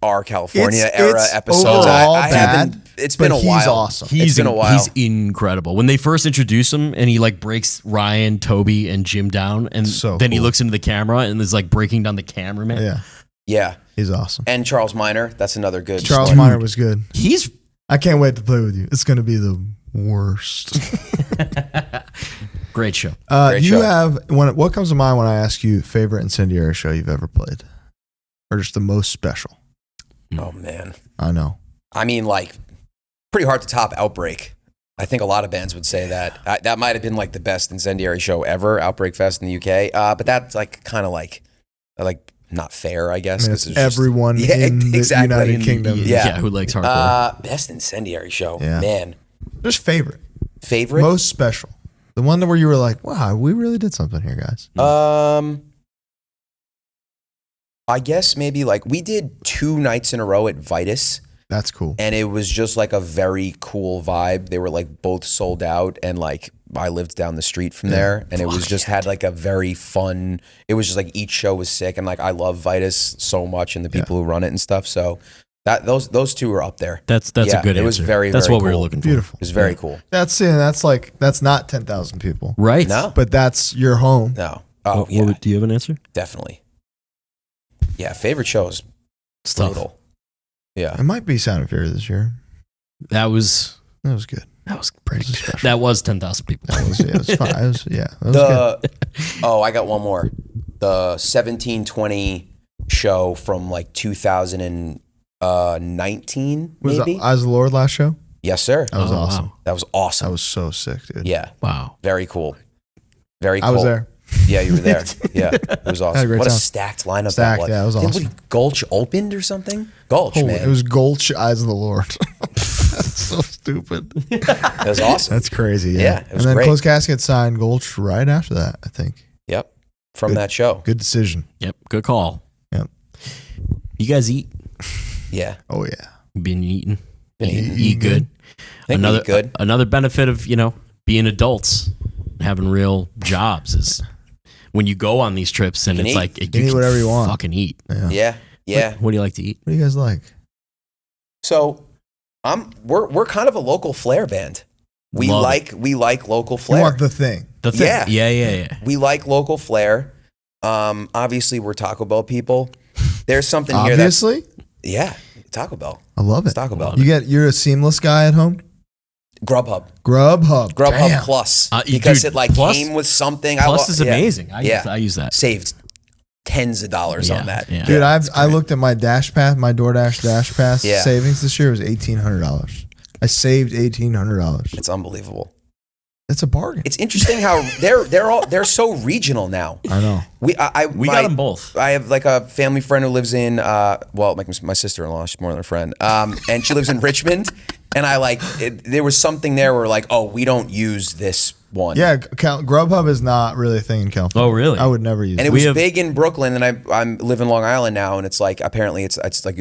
our California It's era episodes. overall I haven't. bad, It's been but a he's while. awesome. It's been a while. He's incredible. When they first introduce him and he like breaks Ryan, Toby, and Jim down, and So then he cool. looks into the camera and is like breaking down the cameraman. Yeah, Yeah, he's awesome. and Charles Minor. That's another good. Charles story. Minor was good. He's I can't wait to play with you. It's going to be the worst. great show. Great you show. have what comes to mind when I ask you favorite Incendiary show you've ever played, or just the most special? Oh man, I know. I mean, like, pretty hard to top Outbreak. I think a lot of bands would say that. That might have been like the best Incendiary show ever, Outbreak Fest in the UK. But that's like kind of like not fair, I guess. I mean, 'cause it's just- everyone in the United Kingdom. Yeah. Who likes hardcore? Best Incendiary show, Yeah. man. Just favorite, Favorite? most special, the one where you were like, "Wow, we really did something here, guys." I guess maybe like we did 2 nights in a row at Vitus. That's cool. And it was just like a very cool vibe. They were like both sold out, and like I lived down the street from there, and it was just had like a very fun. It was just like each show was sick, and like I love Vitus so much and the people who run it and stuff. So that those 2 are up there. That's Yeah, a good it was answer. very, That's very what we were cool. looking for. Beautiful. It was very cool. That's not 10,000 people, Right? No, but that's your home. no. Oh yeah, Do you have an answer? definitely. Yeah, favorite shows. It's tough. Brutal. Yeah. It might be Sound of Fear this year. That was That was good. pretty This is special. That was 10,000 people. That was, it was fine. That was good. I got one more. The 1720 show from like 2019, Was maybe. Eyes of the Lord last show? Yes, sir. That was Oh, awesome. wow. That was awesome. That was so sick, dude. Yeah, Wow. very cool. Very cool. I was there. Yeah, you were there. Yeah, it was Had a awesome. great What a time. stacked lineup Stacked, that was. yeah, it was Didn't awesome. Gulch opened or something? Gulch, Holy, man. it was Gulch Eyes of the Lord. That's so stupid. That was awesome. That's crazy. Yeah. Yeah, it was and then great. Closed Casket signed Gulch right after that, I think. Yep, from Good. that show. Good decision. Yep. Good call. Yep. You guys eat? Yeah, Oh, yeah. Been eating? Been eating. Eat good. I think we eat good. Another benefit of being adults, having real jobs is when you go on these trips and can it's eat. like You can eat whatever you want. Fucking eat. Yeah, yeah. What do you like to eat? What do you guys like? So, we're kind of a local flair band. We Love like local You flair. want the thing. The thing. Yeah. Yeah. We like local flair. Obviously, we're Taco Bell people. There's something here that's Obviously. yeah, Taco Bell. I love It's it. Taco Bell. You're a seamless guy at home? Grubhub Damn. Plus because it like Plus- came with something. Plus is amazing. I use that. Saved tens of dollars on that. Yeah. Dude, I looked at my Dash Pass, my DoorDash Dash Pass savings this year was $1,800. I saved $1,800. It's unbelievable. That's a bargain. It's interesting how they're so regional now. I know. We got them both. I have like a family friend who lives in my sister-in-law. She's more than a friend, and she lives in Richmond. And there was something there where like, oh, we don't use this one. Yeah, Grubhub is not really a thing in California. Oh, really? I would never use it. And it was big in Brooklyn, and I live in Long Island now, and it's like apparently it's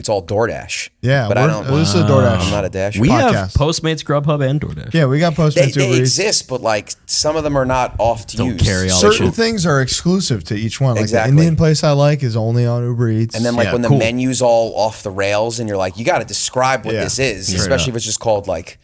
all DoorDash. Yeah, but I don't. This is a DoorDash. I'm not a Dash. We have Podcast. Postmates, Grubhub, and DoorDash. Yeah, we got Postmates. They exist, but like some of them are not off to Don't use. carry all that Certain shit. things are exclusive to each one. Like Exactly. the Indian place I like is only on Uber Eats. And then like Yeah, when the cool. menu's all off the rails, and you're like, you got to describe what this is, Straight especially up. if it's just called like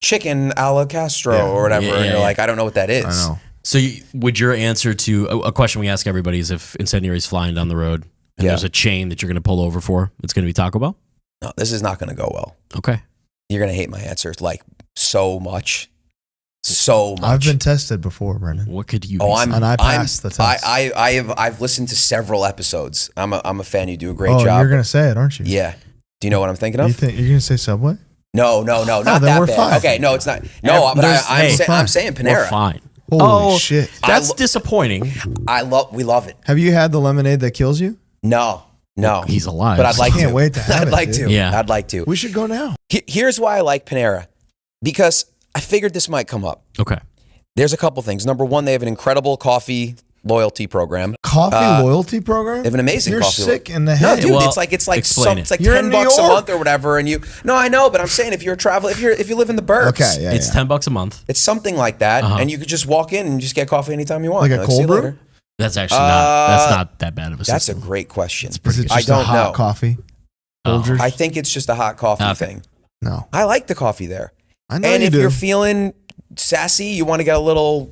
chicken a la Castro or whatever, and you're like, I don't know what that is. I know. So would your answer to a question we ask everybody is if Incendiary's flying down the road and there's a chain that you're going to pull over for, it's going to be Taco Bell? No, this is not going to go well. Okay. You're going to hate my answer like so much. So much. I've been tested before, Brendan. What could you and I passed the test. I've listened to several episodes. I'm a fan. You do a great Oh, job. you're gonna say it, aren't you? Yeah. Do you know what I'm thinking of? You think you're gonna say Subway? No, not then that we're bad. fine. Okay, no, it's not. No, but I'm saying We're Panera. fine. Holy shit! That's disappointing. We love it. Have you had the lemonade that kills you? No. He's alive. But I'd like to. Can't wait to have I'd it, like dude. to. Yeah. I'd like to. We should go now. Here's why I like Panera. Because I figured this might come up. Okay. There's a couple things. Number one, they have an incredible coffee loyalty program. Coffee loyalty program? They have an amazing You're coffee. sick in the No, head. dude, Well, it's like explain it. it's like You're in $10 New a York. month or whatever, and you. No, I know, but I'm saying if you're traveling, if you live in the burbs, Okay, yeah, It's $10 a month. it's something like that, and you could just walk in and just get coffee anytime you want. Like a see you cold brew? later. That's actually not that bad of a That's a system. great question. Is it just I don't a hot know. coffee? Oh. Folgers? I think it's just a hot coffee Okay. thing. No. I like the coffee there. I know And you if do. you're feeling sassy, you want to get a little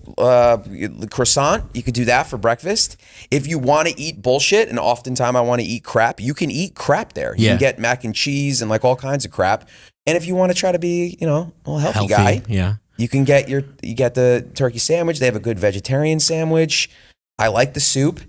croissant, you could do that for breakfast. If you want to eat bullshit, and oftentimes I want to eat crap, you can eat crap there. You can get mac and cheese and like all kinds of crap. And if you want to try to be, a little healthy guy, Yeah. you can get the turkey sandwich. They have a good vegetarian sandwich. I like the soup.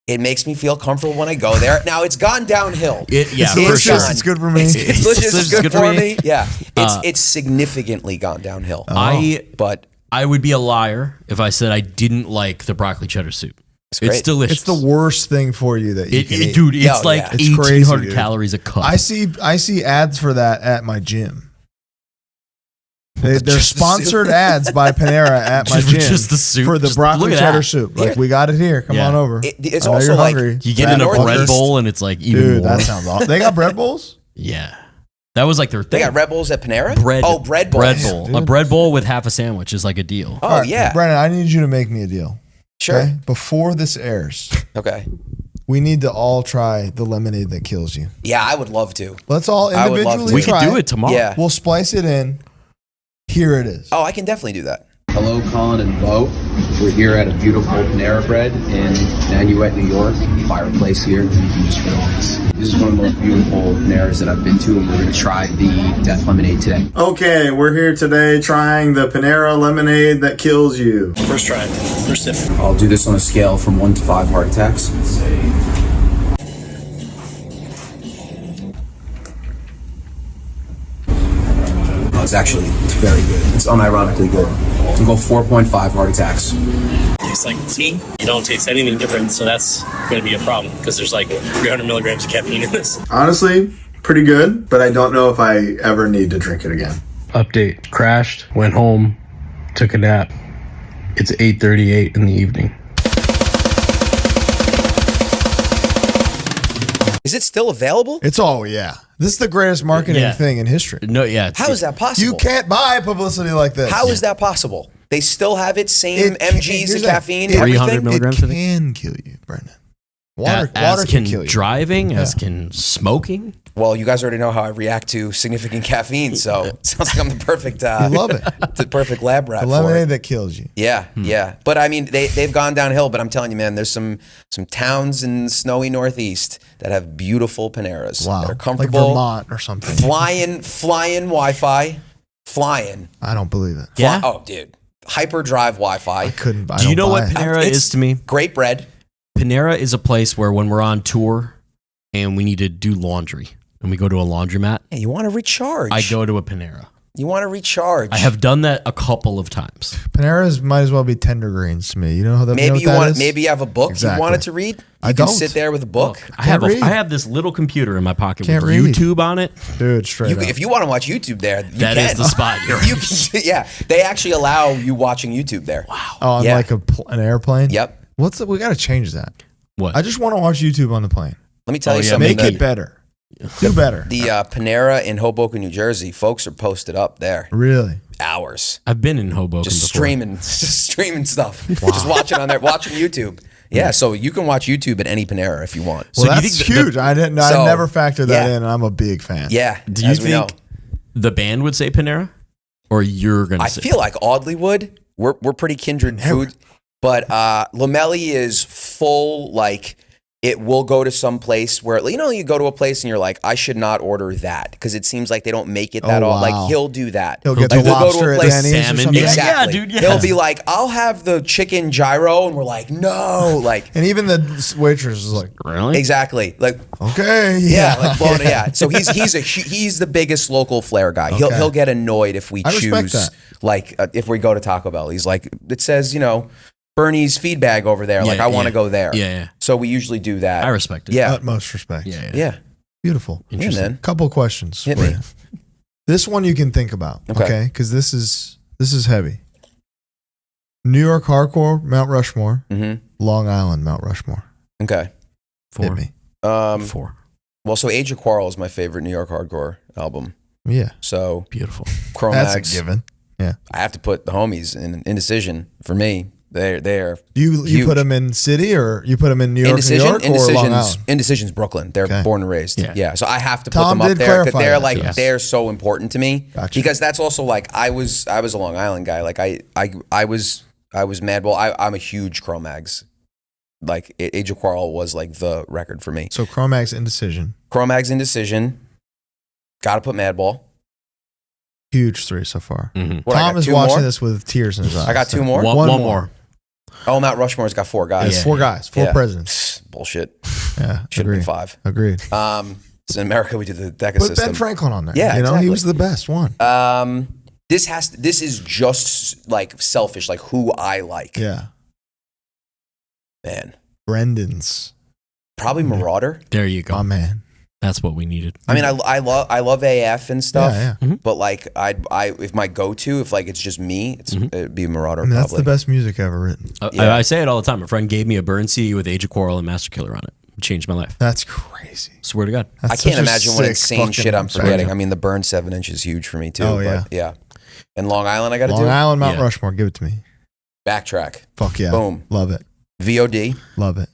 It makes me feel comfortable when I go there. Now it's gone downhill. It's for delicious. sure. It's good for me. It's delicious. It's good for me. Yeah. Uh, It's significantly gone downhill. But I would be a liar if I said I didn't like the broccoli cheddar soup. great. It's delicious. It's the worst thing for you that you can eat. Dude, it's Yeah, like yeah. It's crazy, 1,800 dude. calories a cup. I see ads for that at my gym. They're Just the sponsored ads by Panera at my Just- gym just the soup. for the Just broccoli look at cheddar that. soup. Like, Yeah. we got it here. Come Yeah. on over. It's I know also you're like hungry. you get in a Northeast. bread bowl and it's like even Dude, more. that sounds awesome. They got bread bowls? Yeah. That was like their They thing. got Red Bulls at Panera? bread. Oh, bread bowls. Bread bowl. dude. A bread bowl with half a sandwich is like a deal. Oh, All right, yeah. Brennan, I need you to make me a deal. Sure. Okay? Before this airs, Okay. we need to all try the lemonade that kills you. Yeah, I would love to. Let's all I would love individually to. We could try do it tomorrow. Yeah. We'll splice it in. Here it is. Oh, I can definitely do that. Hello, Colin and Bo. We're here at a beautiful Panera Bread in Nanuet, New York. Fireplace here. You can just relax. This is one of the most beautiful Paneras that I've been to, and we're going to try the Death Lemonade today. Okay, we're here today trying the Panera lemonade that kills you. First try. First sip. I'll do this on a scale from 1 to 5 heart attacks. It's very good. It's unironically good. You can go 4.5 heart attacks. Tastes like tea. You don't taste anything different, so that's going to be a problem because there's like 300 milligrams of caffeine in this. Honestly, pretty good, but I don't know if I ever need to drink it again. Update. Crashed, went home, took a nap. It's 8:38 in the evening. Is it still available? It's yeah. This is the greatest marketing Yeah. thing in history. No, yeah. How is that possible? You can't buy publicity like this. How is that possible? They still have it, same It- MGs here's of the- caffeine, it- 300 everything? milligrams, It I think? can kill you, Brendan. Water as can can kill you. driving, as can smoking. Well, you guys already know how I react to significant caffeine, so it sounds like I'm the perfect You love it. the perfect lab rat The for lemonade it. that kills you. Yeah, yeah. But I mean, they've gone downhill. But I'm telling you, man, there's some towns in snowy Northeast that have beautiful Paneras Wow. that are Like comfortable. Vermont or something. Flying Wi-Fi. flying. I don't believe it. Yeah. Oh, dude. Hyperdrive Wi-Fi. I couldn't. Do you know what Panera is to me? Great bread. Panera is a place where when we're on tour and we need to do laundry and we go to a laundromat, Yeah, you want to recharge. I go to a Panera. You want to recharge. I have done that a couple of times. Panera's might as well be Tender Greens to me. You know how that? Maybe you know what that is? Maybe you have a book Exactly. you wanted to read. You I can don't. sit there with a book. I have read. I have this little computer in my pocket Can't with read. YouTube on it. Dude, straight up. If you want to watch YouTube there, you That can. is the spot. You're right. You can, yeah, they actually allow you watching YouTube there. Wow. on Yeah. like an airplane. Yep. We got to change that. What? I just want to watch YouTube on the plane. Let me tell you yeah, something. Make it better. Do better. The Panera in Hoboken, New Jersey, folks are posted up there. Really? Hours. I've been in Hoboken Just before. streaming stuff. Just watching on there, watching YouTube. Yeah, so you can watch YouTube at any Panera if you want. Well, do you that's think huge. I didn't. I So, never factored that yeah. in, and I'm a big fan. Yeah. Do you as we know. think the band would say Panera? Or you're going to I say feel like Audley would. We're pretty kindred food. But Lamelli is full, like, it will go to some place where, you know, you go to a place and you're like, I should not order that because it seems like they don't make it that Oh, all. wow. Like, he'll do that. He'll get like, the we'll go to lobster a at place, Denny's or salmon. something. Yeah, Exactly. dude, yeah. He'll be like, I'll have the chicken gyro. And we're like, no. Like, And even the waitress is like, really? exactly. Like, okay, yeah, like blown, yeah. So he's the biggest local flair guy. Okay. He'll get annoyed if we I respect choose that. like if we go to Taco Bell. He's like, it says, you know, Bernie's feed bag over there. Like, I want to go there. Yeah. So we usually do that. I respect it. Yeah, utmost respect. yeah. Beautiful. Yeah, man. Couple questions Hit for me. you. This one you can think about, Okay. okay? Because this is heavy. New York hardcore, Mount Rushmore. Mm-hmm. Long Island, Mount Rushmore. Okay. Hit me. 4. Well, so Age of Quarrel is my favorite New York hardcore album. Yeah, So Beautiful. Chromax. that's a given. Yeah. I have to put the homies in Indecision for me. They're You huge. put them in city or you put them in New York, New York, or Long Island? Indecision's Brooklyn. They're Okay. born and raised. Yeah. Yeah. So I have to put Tom them up did there because clarify they're that, like yes. they're so important to me. Gotcha. Because that's also like I was a Long Island guy. Like I was Madball. I'm a huge Chromags. Like Age of Quarrel was like the record for me. So Chromax Indecision. Chromags Indecision. Got to put Madball. Huge 3 so far. Mm-hmm. What, I Tom got is two watching more? this with tears in his eyes. I got 2 more. One more. Oh, Mount Rushmore's got 4 guys. It's 4 guys, 4 Yeah. presidents. Bullshit. Yeah, Should have agreed. been 5. Agreed. So in America we did the Deca Put system. Ben Franklin on there. Yeah, you know he exactly. was the best one. This is just like selfish, like who I like. Yeah, Man, Brendan's. probably Marauder. There you go. Oh man. That's what we needed. I mean, I love AF and stuff. Yeah. But like, I if my go to, if like it's just me, it'd be Marauder. I mean, that's probably. the best music ever written. Yeah. I say it all the time. A friend gave me a burn CD with Age of Quarrel and Master Killer on it. It changed my life. That's crazy. Swear to God. That's I can't such a imagine what sick insane fucking shit I'm song. forgetting. I mean, the Burn 7-inch is huge for me too. Oh, yeah. But yeah. And Long Island, I got to Long do. Island, Mount Yeah. Rushmore. Give it to me. Backtrack. Fuck yeah. Boom. Love it. VOD. Love it.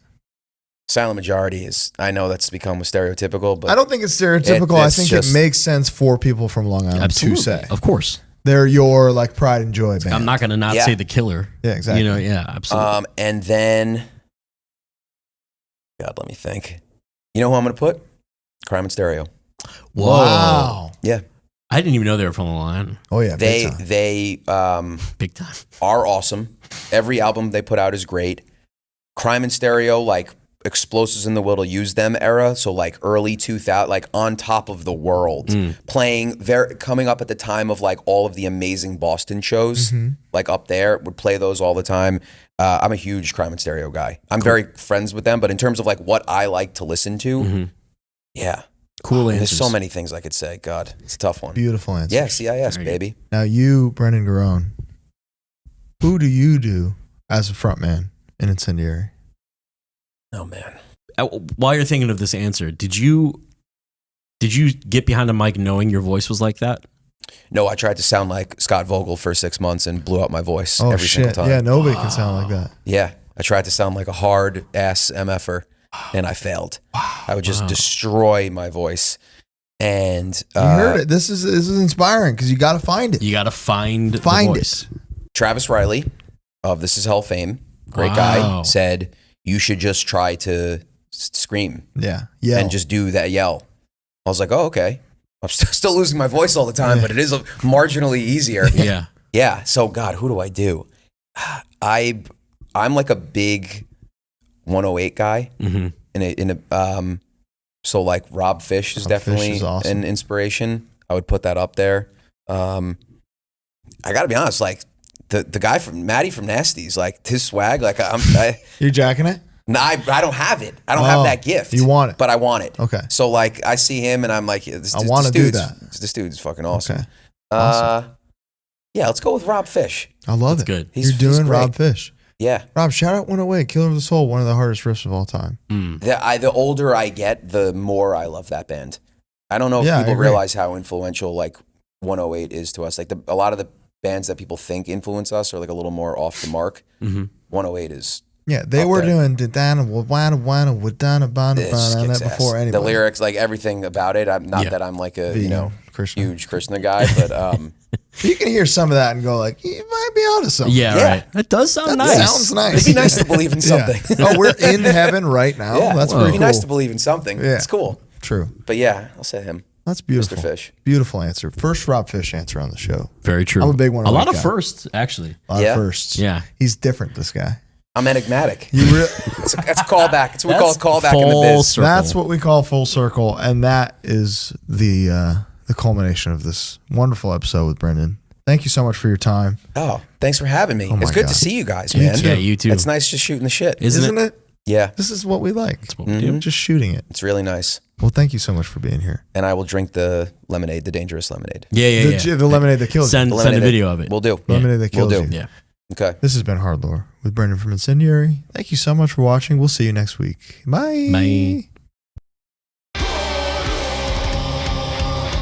Silent Majority is. I know that's become stereotypical, but I don't think it's stereotypical. I it's think just- it makes sense for people from Long Island Absolutely. to say. Of course. They're your like pride and joy band. I'm not going to not Yeah. say the Killer. Yeah, exactly. You know, yeah, absolutely. And then, God, let me think. You know who I'm going to put? Crime and Stereo. Whoa. Wow. Yeah, I didn't even know they were from the line. Oh yeah. big time. they Big time. are awesome. Every album they put out is great. Crime and Stereo, like Explosives in the Will to Use Them era, so like early 2000, like on top of the world, playing coming up at the time of like all of the amazing Boston shows, like up there, would play those all the time. I'm a huge Crime and Stereo guy. I'm very friends with them, but in terms of like what I like to listen to, yeah. Cool There's answers. so many things I could say. God, it's a tough one. Beautiful answer. Yeah, CIS, baby. Now you, Brendan Garrone, who do you do as a frontman in Incendiary? Oh man. While you're thinking of this answer, did you get behind a mic knowing your voice was like that? No, I tried to sound like Scott Vogel for 6 months and blew out my voice Oh every single shit. time. Yeah, nobody can sound like that. Yeah, I tried to sound like a hard ass MFer, and I failed. I would just destroy my voice. And You heard it. This is inspiring because you got to find it. You got to find the Find voice. Travis Riley of This Is Hell fame, great Wow. guy, said you should just try to scream Yeah. Yeah. and just do that yell. I was like, oh, okay. I'm still losing my voice all the time, but it is marginally easier. Yeah. Yeah. So God, who do I do? I'm like a big 108 guy. So like Rob Fish is definitely an inspiration. I would put that up there. I gotta be honest, like the guy from Matty from Nasty's, like his swag, like you jacking it? No, I don't have it. I don't have that gift. You want it, but I want it. Okay. So like I see him and I'm like, I want to do that. This dude's fucking awesome. Okay. Awesome. Yeah, let's go with Rob Fish. I love That's it. Good. You're doing Rob Fish. Yeah. Rob, shout out 108, Killer of the Soul, one of the hardest riffs of all time. The older I get, the more I love that band. I don't know if people realize how influential like 108 is to us. Like a lot of the bands that people think influence us are like a little more off the mark. 108 is. Yeah, they were doing before anybody. The lyrics, like everything about it. I'm not that I'm like a huge Krishna guy, but you can hear some of that and go like, you might be onto something. Yeah, right. It does sound nice. Sounds nice. It'd be nice to believe in something. Oh, we're in heaven right now. Yeah, that's it'd pretty be cool. nice to believe in something. Yeah. It's cool. True. But yeah, I'll say him. That's beautiful. Mr. Fish. Beautiful answer. First Rob Fish answer on the show. Very true. I'm a big one. A lot of firsts, actually. A lot of firsts. Yeah. He's different, this guy. I'm enigmatic. That's a callback. It's what we call a callback in the biz. Circle. That's what we call full circle, and that is the culmination of this wonderful episode with Brendan. Thank you so much for your time. Oh, thanks for having me. It's good to see you guys, You man. too. Yeah, you too. It's nice just shooting the shit. Isn't it? Yeah. This is what we like. That's what we do. Just shooting it. It's really nice. Well, thank you so much for being here. And I will drink the lemonade, the dangerous lemonade. Yeah. The lemonade that kills Send you. a video of it. We'll do. Lemonade that kills you. Yeah. Okay. This has been HardLore with Brendan from Incendiary. Thank you so much for watching. We'll see you next week. Bye. Bye.